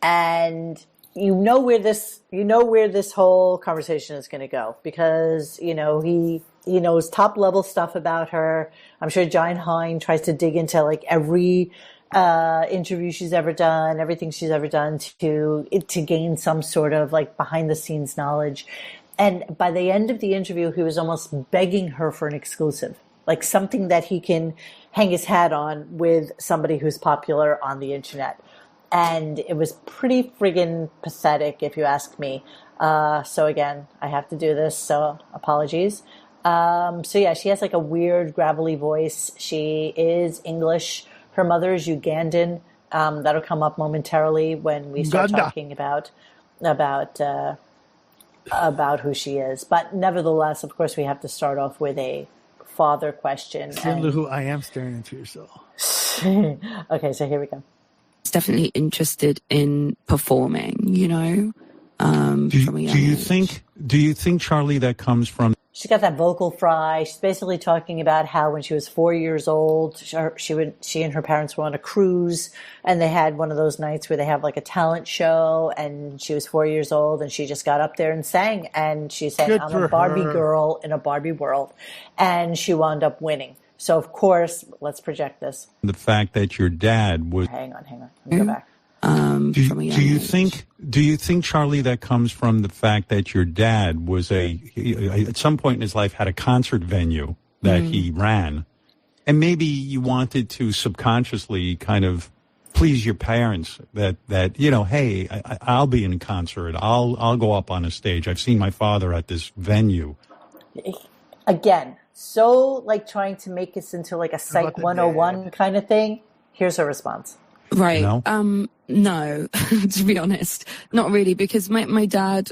and you know where this whole conversation is going to go, because he knows top level stuff about her. I'm sure John Hine tries to dig into like every interview she's ever done, everything she's ever done to gain some sort of like behind the scenes knowledge. And by the end of the interview, he was almost begging her for an exclusive, like something that he can hang his hat on with somebody who's popular on the internet. And it was pretty friggin' pathetic, if you ask me. So again, I have to do this, so apologies. So yeah, she has like a weird gravelly voice. She is English. Her mother is Ugandan. That'll come up momentarily when we start talking about who she is. But nevertheless, of course, we have to start off with a father question. Similar who I am staring into your soul. Okay, so here we go. Definitely interested in performing, from a young age. Do you think, Charlie, that comes from... She's got that vocal fry. She's basically talking about how when she was 4 years old, she and her parents were on a cruise, and they had one of those nights where they have like a talent show, and she was 4 years old, and she just got up there and sang, and she said, I'm a Barbie girl in a Barbie world, and she wound up winning. So, of course, let's project this. The fact that your dad was... Hang on. Let me go back. Do you think, Charlie, that comes from the fact that your dad was at some point in his life had a concert venue that he ran, and maybe you wanted to subconsciously kind of please your parents that hey, I'll be in a concert, I'll go up on a stage. I've seen my father at this venue. Again, so like trying to make this into like a Psych 101 kind of thing. Here's her response. Right. No, to be honest, not really, because my dad,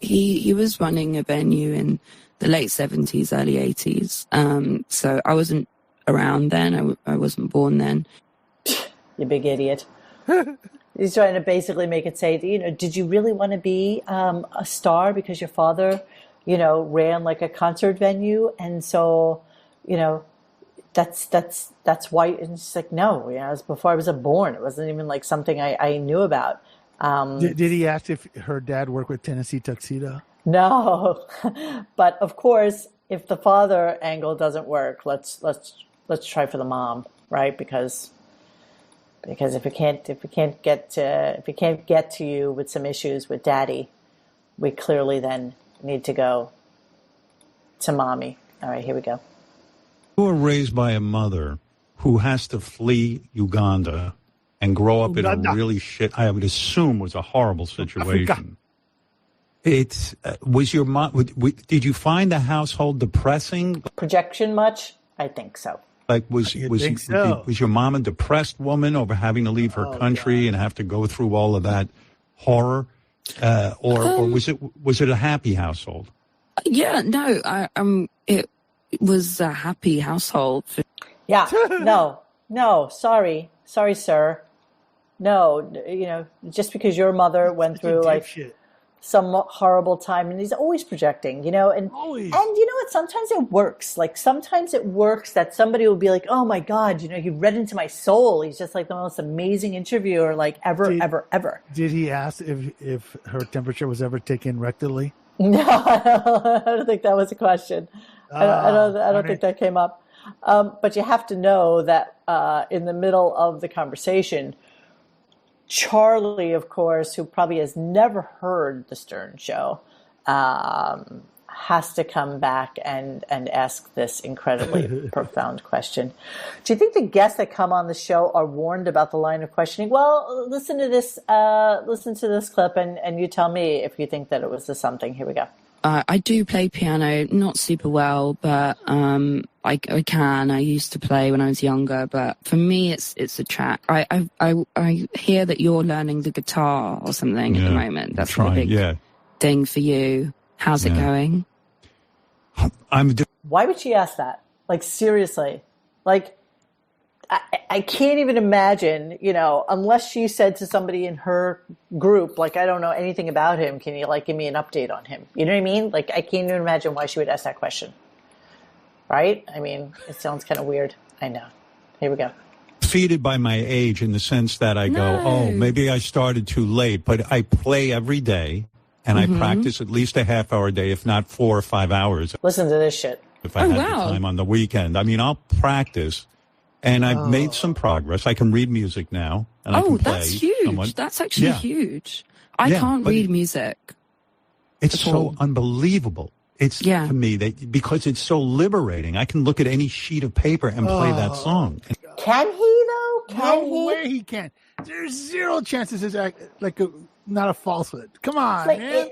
he was running a venue in the late 70s, early 80s. So I wasn't around then. I wasn't born then. You big idiot. He's trying to basically make it say, did you really want to be a star because your father, ran like a concert venue? And so, that's why. And she's like, no, it was before I was born. It wasn't even like something I knew about. Did he ask if her dad worked with Tennessee Tuxedo? No, but of course, if the father angle doesn't work, let's try for the mom, right? Because if it can't get to you with some issues with daddy, we clearly then need to go to mommy. All right, here we go. You were raised by a mother who has to flee Uganda and grow up in a really I would assume was a horrible situation. It's was your mom? Did you find the household depressing? Projection much? I think so. Like was your mom a depressed woman over having to leave her country and have to go through all of that horror, or was it a happy household? Yeah, no, it was a happy household. Yeah, no, sorry, sir. No, just because your mother went through like some horrible time, and he's always projecting, and you know what? Sometimes it works. Like sometimes it works that somebody will be like, "Oh my God, he read into my soul. He's just like the most amazing interviewer, like ever." Did he ask if her temperature was ever taken rectally? No, I don't think that was a question. I don't think that came up. But you have to know that in the middle of the conversation, Charlie, of course, who probably has never heard the Stern Show, has to come back and ask this incredibly profound question. Do you think the guests that come on the show are warned about the line of questioning? Well, listen to this clip, and you tell me if you think that it was the something. Here we go. I do play piano, not super well, but I can. I used to play when I was younger, but for me, it's a track. I hear that you're learning the guitar or something at the moment. That's a big thing for you. How's it going? Why would she ask that? Like seriously, like I can't even imagine, unless she said to somebody in her group, like, I don't know anything about him. Can you give me an update on him? You know what I mean? Like, I can't even imagine why she would ask that question. Right? I mean, it sounds kind of weird. I know. Here we go. Defeated by my age in the sense that I go, maybe I started too late, but I play every day and I practice at least a half hour a day, if not 4 or 5 hours. Listen to this shit. If I had the time on the weekend. I mean, I'll practice. And I've made some progress. I can read music now. And I can play that's huge. somewhat. That's actually huge. I can't read music. It's so unbelievable. It's to me because it's so liberating. I can look at any sheet of paper and play that song. Can he though? No way he can. There's zero chances it's not a falsehood. Come on, man.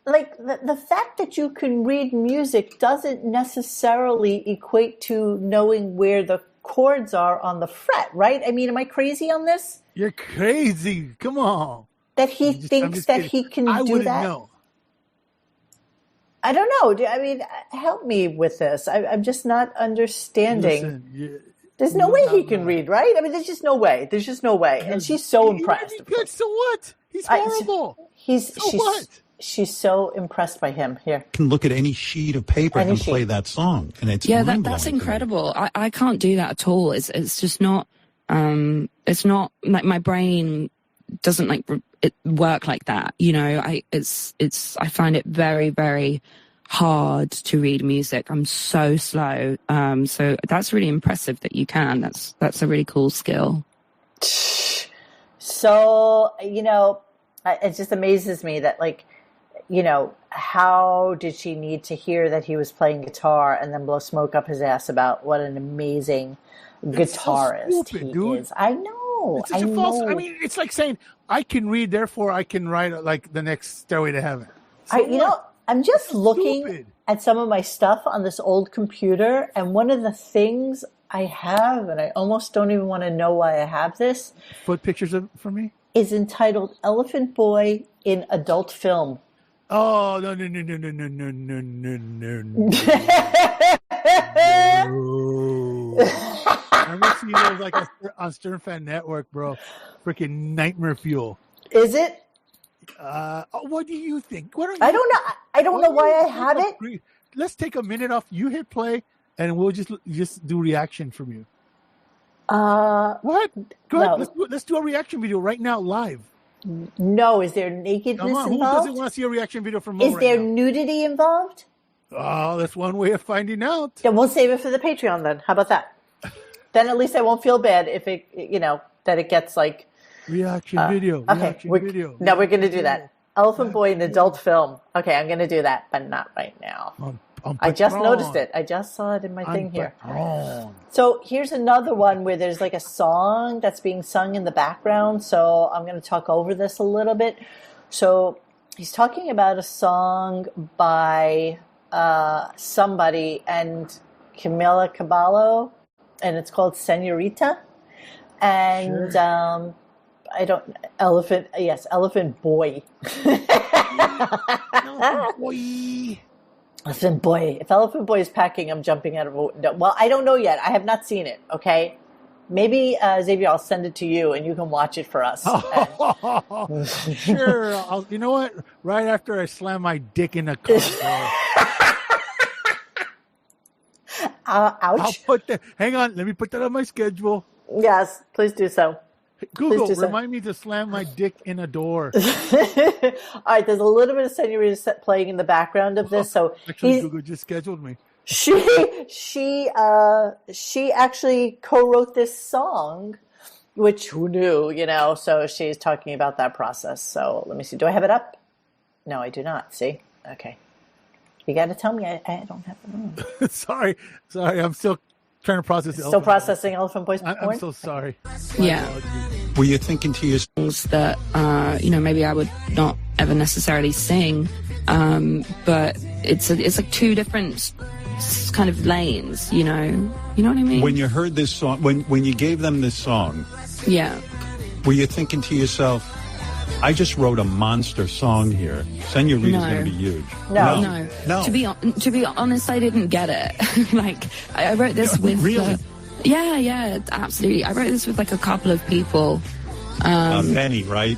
The fact that you can read music doesn't necessarily equate to knowing where the chords are on the fret, right? I mean, am I crazy on this? You're crazy. Come on. That he thinks that he can do that? I wouldn't know. I don't know. I mean, help me with this. I'm just not understanding. Listen, there's no way he can read, right? I mean, there's just no way. There's just no way. And she's so impressed. Good. So what? He's horrible. What? She's so impressed by him here. I can look at any sheet of paper and play that song, and it's that's incredible. I can't do that at all. It's just not. It's not like my brain doesn't it work like that. I find it very, very hard to read music. I'm so slow. So that's really impressive that you can. That's a really cool skill. So it just amazes me that how did she need to hear that he was playing guitar and then blow smoke up his ass about what an amazing guitarist so stupid, he is? I know. It's such a false. I mean, it's like saying I can read, therefore I can write the next Stairway to Heaven. So I'm just looking at some of my stuff on this old computer, and one of the things I have, and I almost don't even want to know why I have this. Foot pictures for me? Is entitled Elephant Boy in Adult Film. Oh, no. I've seen those on Stern Fan Network, bro. Freaking nightmare fuel. Is it? What do you think? I don't know. I don't know why I have it. Let's take a minute off. You hit play, and we'll just do reaction from you. What? Go ahead. Let's do a reaction video right now, live. No, is there nakedness involved? Who doesn't want to see a reaction video from Mo Is there nudity involved? Oh, that's one way of finding out. Then we'll save it for the Patreon then. How about that? Then at least I won't feel bad if it, that it gets reaction video. Video. No, we're going to do that. Elephant Boy in adult film. Okay, I'm going to do that, but not right now. I just noticed it. I just saw it in my thing here. So here's another one where there's a song that's being sung in the background. So I'm going to talk over this a little bit. So he's talking about a song by somebody and Camila Cabello, and it's called Senorita. And Elephant Boy. Elephant Boy. Elephant Boy. If Elephant Boy is packing, I'm jumping out of a window. Well, I don't know yet. I have not seen it, okay? Maybe, Xavier, I'll send it to you and you can watch it for us. Sure. You know what? Right after I slam my dick in a car. Ouch. Hang on. Let me put that on my schedule. Yes, please do so. Google, remind me to slam my dick in a door. All right, there's a little bit of Senorita playing in the background of this. So actually, Google just scheduled me. She actually co-wrote this song, which who knew, so she's talking about that process. So let me see. Do I have it up? No, I do not. See? Okay. You got to tell me I don't have it. Sorry. I'm still trying to process it. Still processing Elephant Boy's porn? I'm so sorry. Yeah. Were you thinking to yourself that, maybe I would not ever necessarily sing, but it's like two different kind of lanes, you know what I mean? When you heard this song, when you gave them this song, yeah, were you thinking to yourself, I just wrote a monster song here. Senorita's going to be huge. No. To be honest, I didn't get it. I wrote this with really. Yeah, absolutely. I wrote this with like a couple of people. Benny, right?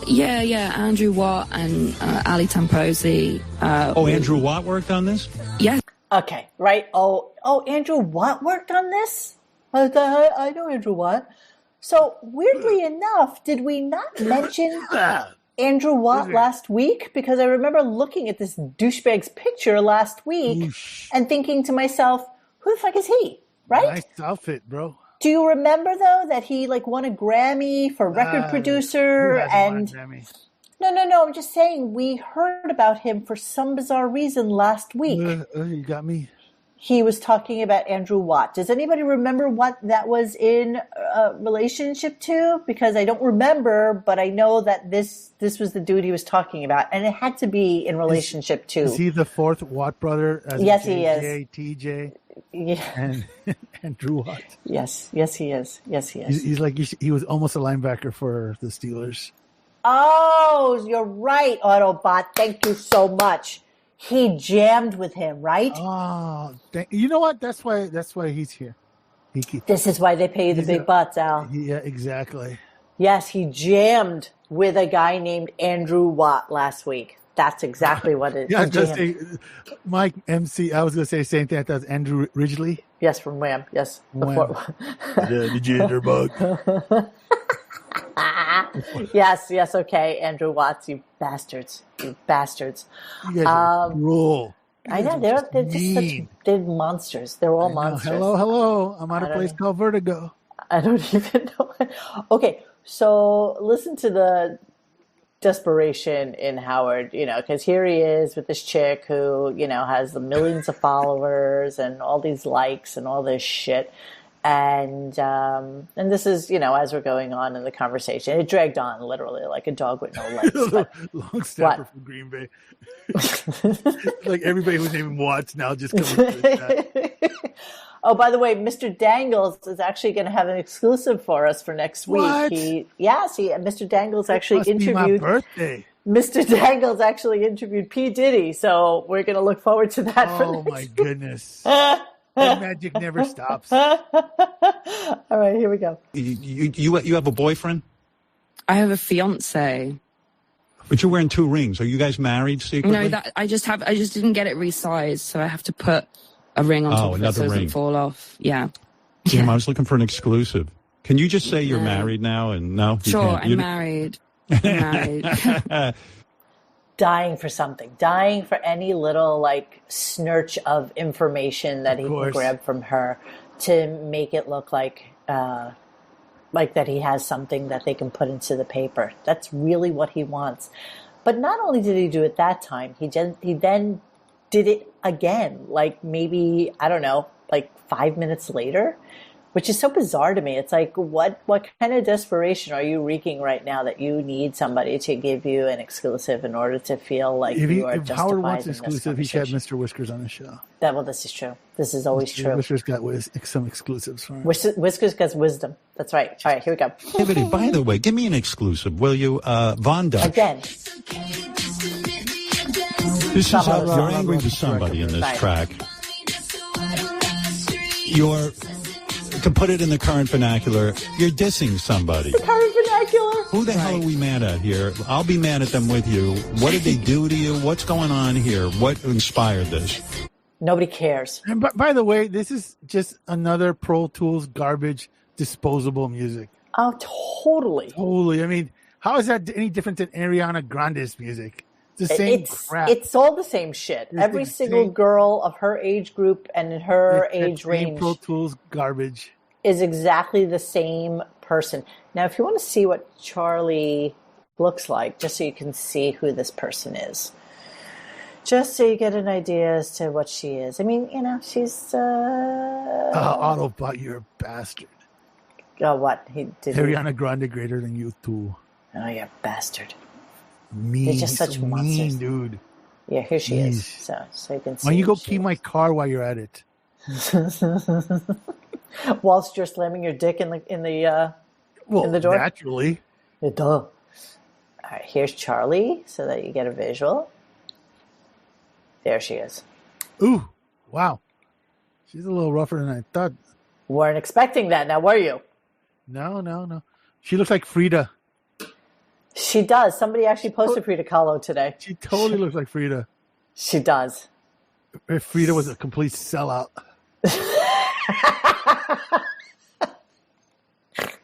Yeah. Andrew Watt and Ali Tamposi. Andrew Watt worked on this? Yeah. Okay, right. Oh, Andrew Watt worked on this? I know Andrew Watt. So, weirdly enough, did we not mention Andrew Watt last week? Because I remember looking at this douchebag's picture last week and thinking to myself, who the fuck is he? Right? Nice outfit, bro. Do you remember, though, that he like won a Grammy for record producer? And no, I'm just saying we heard about him for some bizarre reason last week. You got me. He was talking about Andrew Watt. Does anybody remember what that was in relationship to? Because I don't remember, but I know that this was the dude he was talking about, and it had to be in relationship to. Is he the fourth Watt brother? Yes, he is. TJ. Yeah. And Andrew Watt. Yes, he is. He's like he was almost a linebacker for the Steelers. Oh, you're right, Autobot. Thank you so much. He jammed with him, right? Oh, you know what? That's why he's here. This is why they pay you the big bucks, Al. Yeah, exactly. Yes, he jammed with a guy named Andrew Watt last week. That's exactly what it is. Yeah, just Mike MC. I was going to say the same thing. That's Andrew Ridgely. Yes, from Wham. Yes. Wham. The Jitterbug. Yes, okay, Andrew Watts, you bastards. You guys are cruel. I know, they're monsters. They're all monsters. Hello. I'm at a place called Vertigo. I don't even know. Okay, so listen to the desperation in Howard, because here he is with this chick who, has the millions of followers and all these likes and all this shit. And this is, as we're going on in the conversation, it dragged on literally like a dog with no legs. Long snapper from Green Bay. Like everybody who's named Watts now just comes with that. Oh, by the way, Mr. Dangles is actually going to have an exclusive for us for next week. What? Mr. Dangles actually interviewed. My birthday. Mr. Dangles actually interviewed P. Diddy, so we're going to look forward to that. Oh my goodness. That magic never stops. All right, here we go. You have a boyfriend? I have a fiance. But you're wearing 2 rings. Are you guys married secretly? No, I just didn't get it resized, so I have to put a ring on top of it so it doesn't fall off. Yeah. Damn, I was looking for an exclusive. Can you just say you're married now? And no, sure, I'm married. Dying for something, dying for any little snurch of information that he can grab from her to make it look like that he has something that they can put into the paper. That's really what he wants. But not only did he do it that time, he then did it again, maybe, I don't know, 5 minutes later, which is so bizarre to me. It's like, what kind of desperation are you wreaking right now that you need somebody to give you an exclusive in order to feel like you are justified? If Howard wants exclusive, he should have Mr. Whiskers on the show. This is true. This is always true. Whiskers got some exclusives for him. Whiskers got wisdom. That's right. All right, here we go. Hey, by the way, give me an exclusive, will you? Von Dutch. Again. This is you're angry with somebody in this track. You're, to put it in the current vernacular, you're dissing somebody. The current vernacular? Who the hell are we mad at here? I'll be mad at them with you. What did they do to you? What's going on here? What inspired this? Nobody cares. And by the way, this is just another Pro Tools garbage disposable music. Oh, totally. Totally. I mean, how is that any different than Ariana Grande's music? It's the same crap. It's all the same shit. Every single girl of her age group and in her age range Pro Tools garbage is exactly the same person. Now, if you want to see what Charlie looks like, just so you can see who this person is, just so you get an idea as to what she is. I mean, she's Autobot, you're a bastard. Oh, what? Ariana Grande greater than you too. Oh, you're a bastard. Mean. They're just such monsters. Mean, dude. Yeah, here she is. So you can see. Why don't you go key my car while you're at it? Whilst you're slamming your dick in the door? Naturally. Duh. All right, here's Charlie so that you get a visual. There she is. Ooh, wow. She's a little rougher than I thought. Weren't expecting that now, were you? No. She looks like Frida. She does. Somebody actually posted Frida Kahlo today. She totally looks like Frida. She does. If Frida was a complete sellout.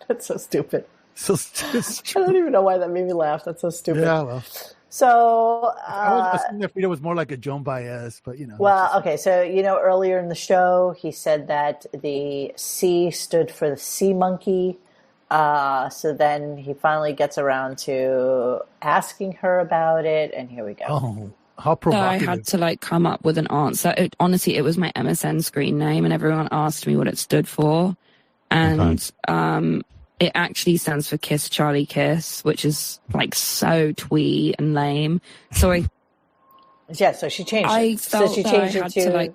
That's so stupid. So stupid. I don't even know why that made me laugh. That's so stupid. Yeah, well. So I was assuming that Frida was more like a Joan Baez, but Well, okay. So earlier in the show, he said that the C stood for the sea monkey. So then he finally gets around to asking her about it, and here we go. Oh, how provocative! So I had to come up with an answer. Honestly, it was my MSN screen name, and everyone asked me what it stood for, and it actually stands for Kiss Charlie Kiss, which is so twee and lame. So so she changed it. So she changed it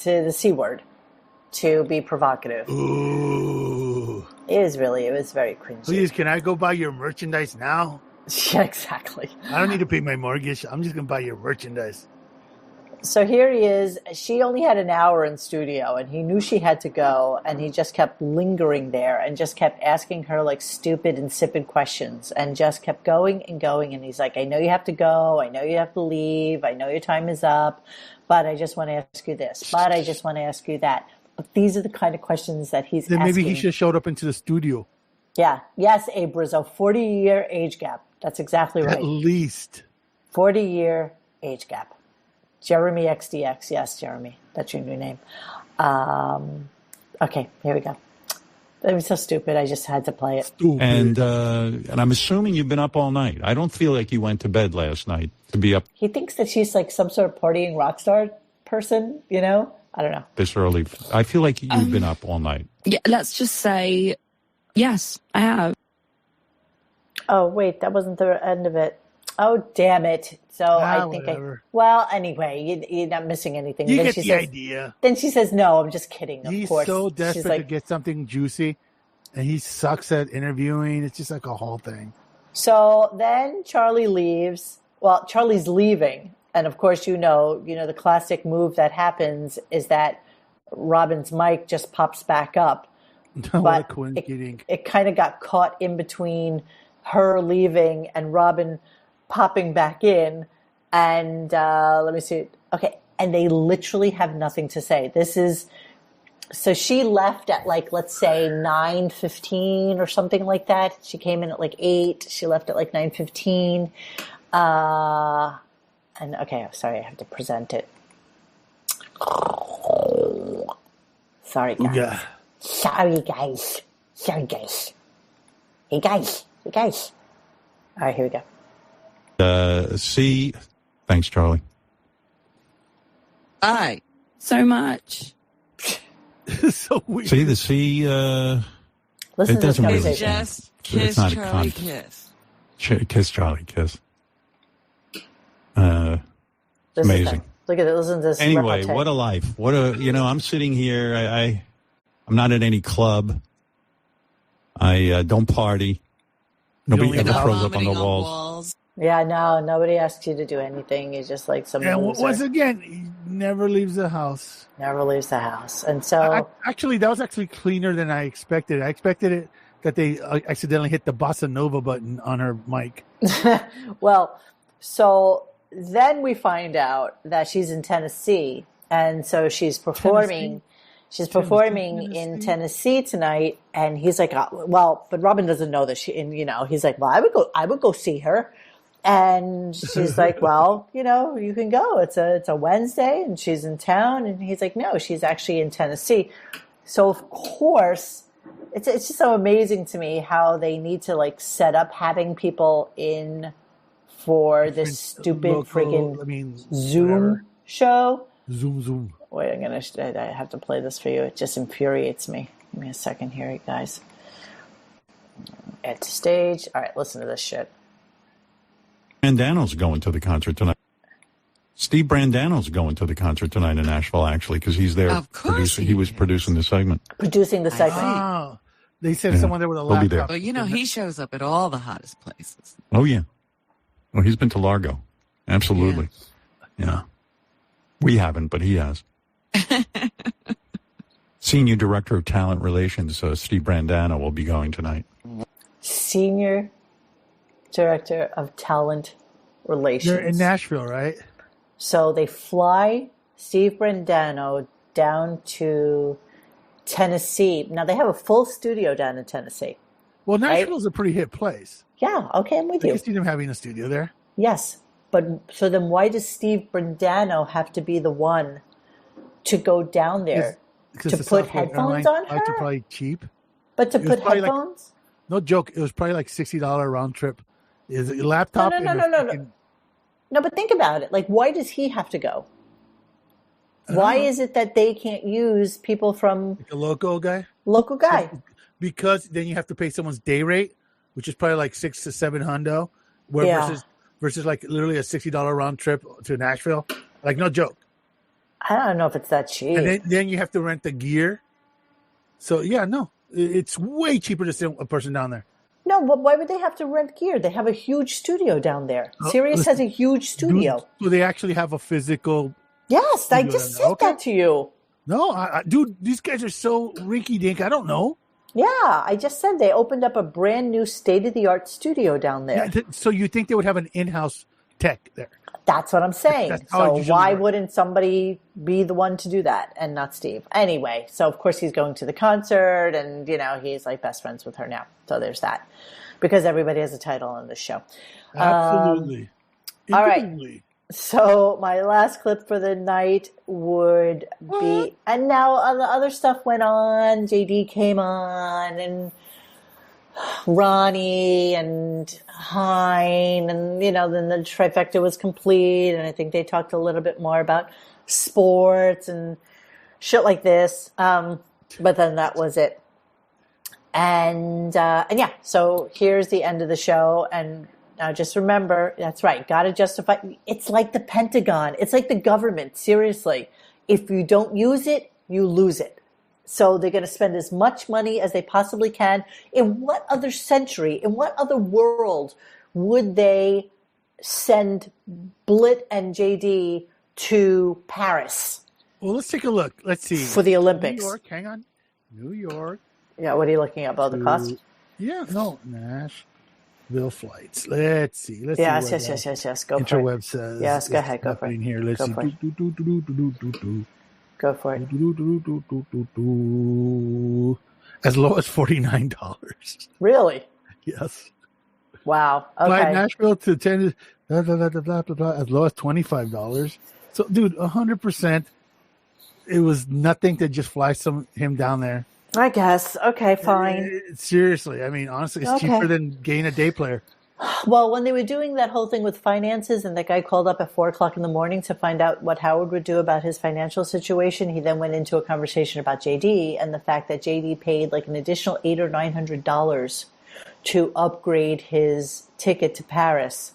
to the C word to be provocative. Ooh. It was very cringy. Please, can I go buy your merchandise now? Yeah, exactly. I don't need to pay my mortgage. I'm just going to buy your merchandise. So here he is. She only had an hour in studio, and he knew she had to go, and he just kept lingering there and just kept asking her stupid, insipid questions and just kept going and going. And he's like, I know you have to go. I know you have to leave. I know your time is up, but I just want to ask you this. But I just want to ask you that. But these are the kind of questions that he's asking. Maybe he should have showed up into the studio. Yeah. Yes, Abe Rizzo. 40-year age gap. That's exactly right. At least. 40-year age gap. Jeremy XDX. Yes, Jeremy. That's your new name. Okay, here we go. It was so stupid. I just had to play it. Stupid. And I'm assuming you've been up all night. I don't feel like you went to bed last night to be up He thinks that she's some sort of partying rock star person, I don't know. this early. I feel like you've been up all night. yeah, let's just say, yes, I have. Oh, wait, that wasn't the end of it. Oh, damn it. So I think anyway, you're not missing anything. You then get she the says, idea. Then she says, no, I'm just kidding, of He's course. so desperate She's to get something juicy, and he sucks at interviewing. It's just a whole thing. So then Charlie leaves. Well, Charlie's leaving. And of course, the classic move that happens is that Robin's mic just pops back up. What a coincidence. It kind of got caught in between her leaving and Robin popping back in. And let me see. Okay. And they literally have nothing to say. So she left at let's say 9:15 or something like that. She came in at 8. She left at 9:15. And okay, sorry, I have to present it. Sorry, guys. Yeah. Sorry, guys. Hey, guys. All right, here we go. C. Thanks, Charlie. Hi. So much. So weird. See, the C, Listen it to this doesn't really conversation. Just kiss It's not a Charlie, con- kiss. Kiss, Charlie, kiss. This is Amazing. Look at it. Listen to this. Anyway, repartee. what a life. I'm sitting here. I'm not at any club. I don't party. Nobody don't ever leave throws up on the Vomiting walls. Yeah, no, nobody asks you to do anything. You're just some And loser. once again, he never leaves the house. Never leaves the house. And so... Actually, that was actually cleaner than I expected. I expected it that they accidentally hit the bossa nova button on her mic. Well, so then we find out that she's in Tennessee, and so she's performing. She's performing in Tennessee tonight, and he's like, but Robin doesn't know that he's like, well, I would go see her. And she's like, well, you can go. It's a Wednesday and she's in town. And he's like, no, she's actually in Tennessee. So of course, it's just so amazing to me how they need to set up having people in for this stupid freaking Zoom show. Zoom. Wait, I have to play this for you. It just infuriates me. Give me a second here, you guys. Add to stage. All right, listen to this shit. Brandano's going to the concert tonight. Steve Brandano's going to the concert tonight in Nashville, actually, because he's there. Of course he was producing the segment. Producing the segment. Oh, they said someone there with a He'll be there. laptop. Well, he shows up at all the hottest places. Oh, yeah. Well, he's been to Largo. Absolutely. Yeah. We haven't, but he has. Senior Director of Talent Relations, Steve Brandano, will be going tonight. Senior Director of Talent Relations. They're in Nashville, right? So they fly Steve Brandano down to Tennessee. Now, they have a full studio down in Tennessee. Well, Nashville's a pretty hip place. Yeah, okay, I'm with you. I can see them having a studio there. Yes, but so then why does Steve Brandano have to be the one to go down there to put headphones on her? Are probably cheap. But to put headphones? No joke, it was probably like $60 round trip. Is it a laptop? No, but think about it. Like, why does he have to go? Why is it that they can't use people from... Like a local guy? Local guy. Because then you have to pay someone's day rate, which is probably like $600 to $700, versus like literally a $60 round trip to Nashville. Like, no joke. I don't know if it's that cheap. And then you have to rent the gear. So, yeah, no. It's way cheaper to send a person down there. No, but why would they have to rent gear? They have a huge studio down there. Sirius has a huge studio. So they actually have a physical... Yes, I just said that to you. No, dude, these guys are so rinky-dink. I don't know. Yeah, I just said they opened up a brand new state-of-the-art studio down there. Yeah, so you think they would have an in-house tech there? That's what I'm saying. So why wouldn't somebody be the one to do that and not Steve? Anyway, so of course he's going to the concert and, he's like best friends with her now. So there's that. Because everybody has a title on this show. Absolutely. All right. So my last clip for the night would be, and now other stuff went on. JD came on and Ronnie and Hein, and then the trifecta was complete, and I think they talked a little bit more about sports and shit like this. But then that was it. And yeah, so here's the end of the show. And now just remember, that's right, gotta justify. It's like the Pentagon. It's like the government. Seriously, if you don't use it, you lose it. So they're going to spend as much money as they possibly can. In what other century, in what other world would they send Blit and JD to Paris? Well, let's take a look. Let's see. For the Olympics. New York, hang on. New York. Yeah, what are you looking at about the cost? Yeah, no, Nashville flights. Let's see. Yes. Go for it. Interweb says. Yes, go ahead. Go for it. Here. Let's see. Go for it. As low as $49. Really? Yes. Wow. Okay. Flight Nashville to 10 as low as $25. So, dude, 100%. It was nothing to just fly him down there. I guess. Okay, fine. Seriously, I mean, honestly, it's cheaper than getting a day player. Well, when they were doing that whole thing with finances and that guy called up at 4:00 in the morning to find out what Howard would do about his financial situation, he then went into a conversation about JD and the fact that JD paid like an additional $800 or $900 to upgrade his ticket to Paris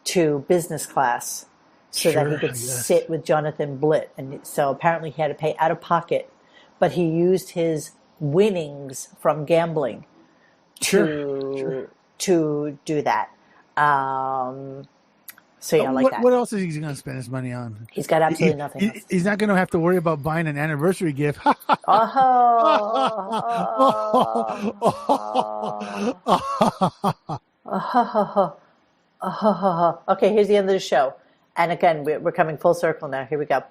to business class so that he could sit with Jonathan Blit. And so apparently he had to pay out of pocket, but he used his winnings from gambling to do that. So yeah, like that. What else is he going to spend his money on? He's got absolutely nothing else. He's not going to have to worry about buying an anniversary gift. Okay, here's the end of the show. And again, we're coming full circle now. Here we go.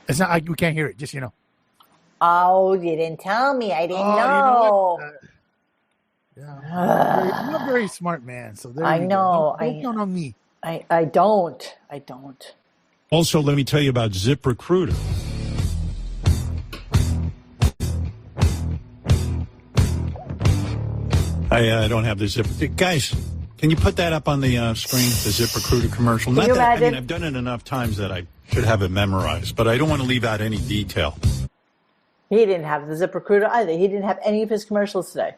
It's not. We can't hear it. Just Oh, you didn't tell me. I didn't know. You're a very smart man. So there I you know. Go. Don't count on me. I don't. Also, let me tell you about ZipRecruiter. I don't have the Zip. Guys, can you put that up on the screen, the ZipRecruiter commercial? Can you imagine? I mean, I've done it enough times that I should have it memorized, but I don't want to leave out any detail. He didn't have the ZipRecruiter either. He didn't have any of his commercials today.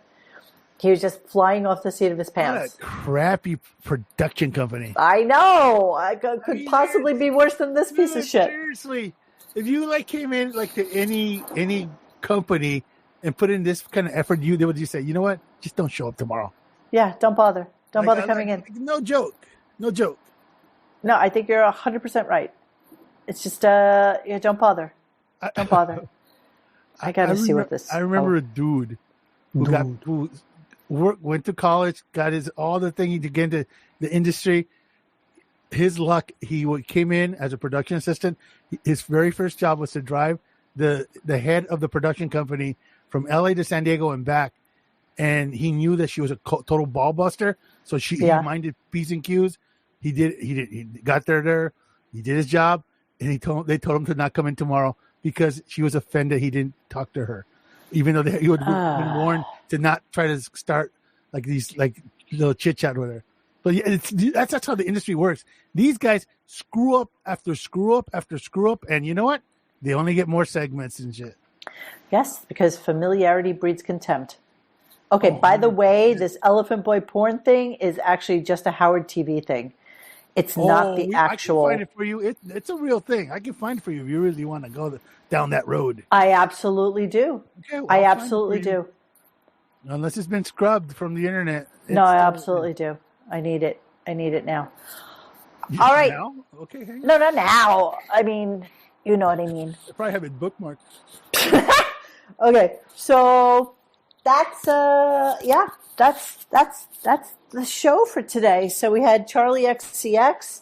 He was just flying off the seat of his pants. What a crappy production company. I know. I could possibly be worse than this piece of shit. Seriously, if you came in to any company and put in this kind of effort, they would just say, you know what? Just don't show up tomorrow. Yeah, don't bother. Don't bother coming in. No joke. No joke. No, I think you're 100% right. It's just, don't bother. Don't bother. I got to see what this. I remember a dude who went to college, got all the thing to get into the industry. His luck, he came in as a production assistant. His very first job was to drive the head of the production company from LA to San Diego and back. And he knew that she was a total ball buster. So he minded P's and Q's. He got there. He did his job. And they told him to not come in tomorrow because she was offended he didn't talk to her. Even though he would have been warned to not try to start these little chit chat with her. But that's how the industry works. These guys screw up after screw up after screw up, and you know what? They only get more segments and shit. Yes, because familiarity breeds contempt. Okay, by the way, this Elephant Boy porn thing is actually just a Howard TV thing. It's not the actual. I can find it for you. It's a real thing. I can find it for you if you really want to go down that road. I absolutely do. Okay, well, I absolutely do. Unless it's been scrubbed from the internet. No, I absolutely do. I need it. I need it now. All right. Now? Okay. No, not now. I mean, you know what I mean. I probably have it bookmarked. Okay, so that's the show for today. So we had Charlie XCX.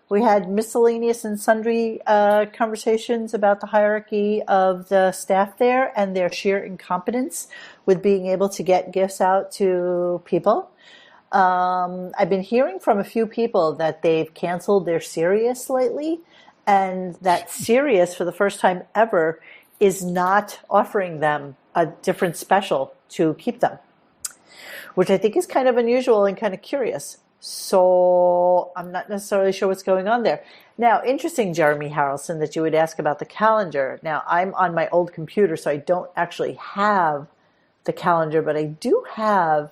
We had miscellaneous and sundry conversations about the hierarchy of the staff there and their sheer incompetence with being able to get gifts out to people. I've been hearing from a few people that they've canceled their Sirius lately, and that Sirius, for the first time ever, is not offering them a different special to keep them, which I think is kind of unusual and kind of curious. So I'm not necessarily sure what's going on there. Now, interesting, Jeremy Harrelson, that you would ask about the calendar. Now, I'm on my old computer, so I don't actually have the calendar, but I do have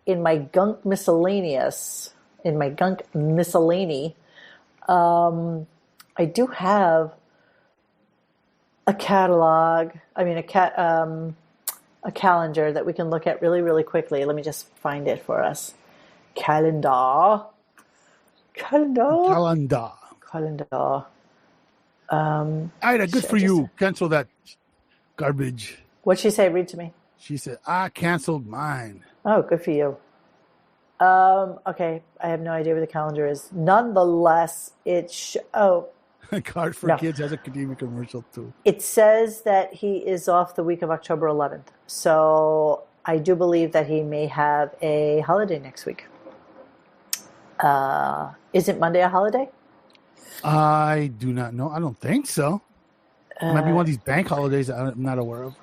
in my Gunk miscellaneous, I do have a catalog. I mean, a calendar that we can look at really, really quickly. Let me just find it for us. Calendar. All right, good for you. Cancel that garbage. What'd she say? Read to me. She said, I canceled mine. Oh, good for you. Okay, I have no idea where the calendar is. Nonetheless, Card for Kids has a Academy commercial too. It says that he is off the week of October 11th. So I do believe that he may have a holiday next week. Isn't Monday a holiday? I do not know. I don't think so. It might be one of these bank holidays that I'm not aware of.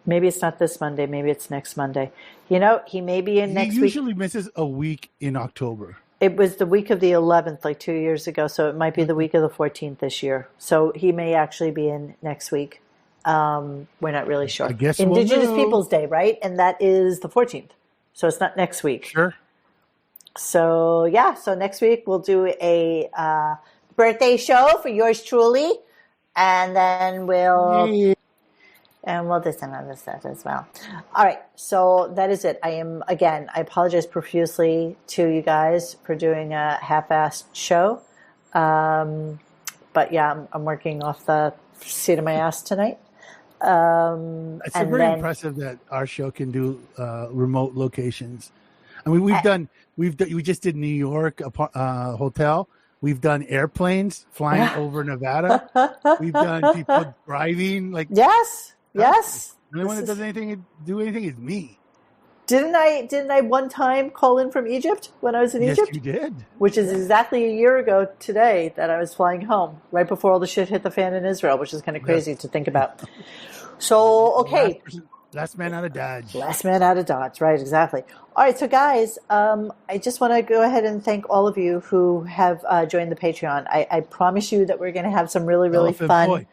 Maybe it's not this Monday. Maybe it's next Monday. You know, he may be in next week. He usually misses a week in October. It was the week of the 11th, like 2 years ago, so it might be the week of the 14th this year. So he may actually be in next week. We're not really sure. I guess Indigenous Peoples Day, right? And that is the 14th. So it's not next week. Sure. So, yeah. So next week we'll do a birthday show for yours truly. And then we'll do some other stuff as well. All right. So that is it. I apologize profusely to you guys for doing a half-assed show. But yeah, I'm working off the seat of my ass tonight. It's very impressive that our show can do remote locations. I mean, we just did New York hotel. We've done airplanes flying over Nevada. We've done people driving Yes. The only one that does do anything is me. Didn't I one time call in from Egypt when I was in Egypt? Yes, you did. Which is exactly a year ago today that I was flying home, right before all the shit hit the fan in Israel, which is kind of crazy to think about. So, okay. Last man out of Dodge. Last man out of Dodge, right, exactly. All right, so guys, I just want to go ahead and thank all of you who have joined the Patreon. I promise you that we're going to have some really, really fun,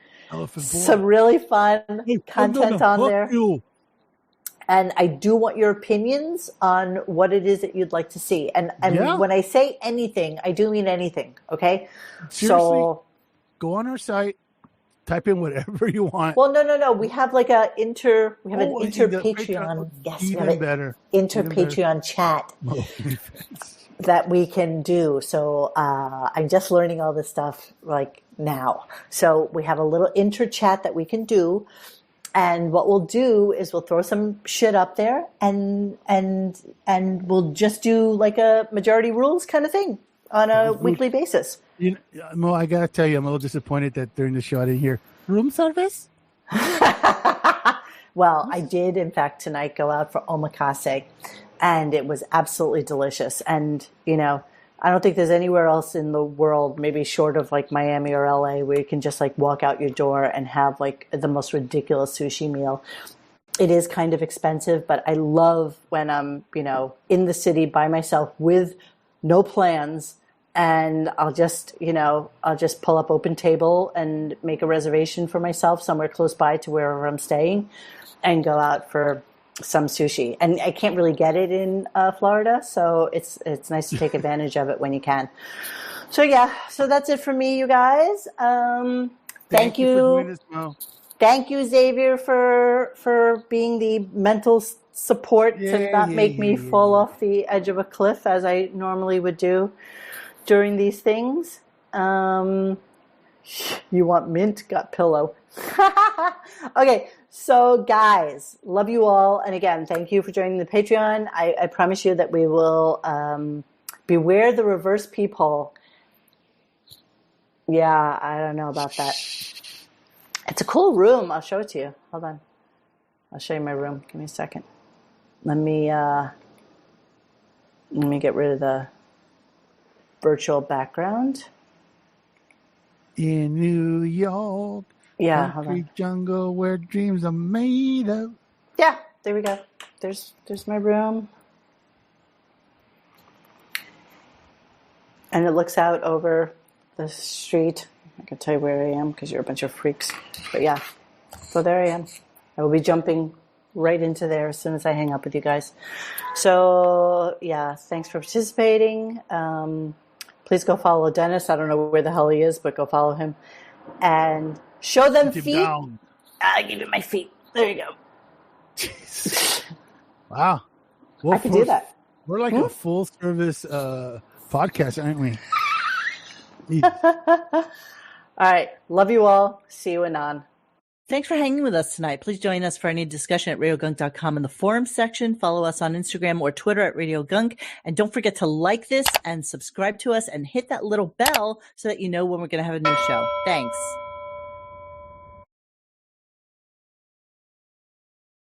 some really fun content on there. And I do want your opinions on what it is that you'd like to see. And when I say anything, I do mean anything, okay? Seriously, so go on our site, type in whatever you want. Well, no. We have like an inter Patreon. Yes, we have an inter Patreon chat. that we can do. So I'm just learning all this stuff like now. So we have a little inter chat that we can do. And what we'll do is we'll throw some shit up there and we'll just do like a majority rules kind of thing on a weekly basis. Mo, I gotta tell you, I'm a little disappointed that during the show I didn't hear room service. Well, I did, in fact, tonight go out for omakase, and it was absolutely delicious. And, you know, I don't think there's anywhere else in the world, maybe short of like Miami or LA, where you can just like walk out your door and have like the most ridiculous sushi meal. It is kind of expensive, but I love when I'm, you know, in the city by myself with no plans. And I'll just pull up Open Table and make a reservation for myself somewhere close by to wherever I'm staying and go out for some sushi. And I can't really get it in Florida, so it's nice to take advantage of it when you can. So yeah, so that's it for me, you guys. Thank you. For doing this, Mo. Thank you, Xavier, for being the mental support to not make me fall off the edge of a cliff as I normally would do during these things. You want mint? Got pillow. Okay, so guys, love you all. And again, thank you for joining the Patreon. I promise you that we will beware the reverse peephole. Yeah, I don't know about that. It's a cool room. I'll show it to you. Hold on. I'll show you my room. Give me a second. Let me get rid of the virtual background. In New York, concrete jungle where dreams are made of. Yeah, there we go. There's my room. And it looks out over the street. I can tell you where I am because you're a bunch of freaks. But yeah, so there I am. I will be jumping right into there as soon as I hang up with you guys. So yeah, thanks for participating. Please go follow Dennis. I don't know where the hell he is, but go follow him. And show them feet. Down. I'll give you my feet. There you go. Wow. Well, I can do that. We're like a full service podcast, aren't we? All right. Love you all. See you anon. Thanks for hanging with us tonight. Please join us for any discussion at RadioGunk.com in the forum section. Follow us on Instagram or Twitter at RadioGunk. And don't forget to like this and subscribe to us and hit that little bell so that you know when we're going to have a new show. Thanks.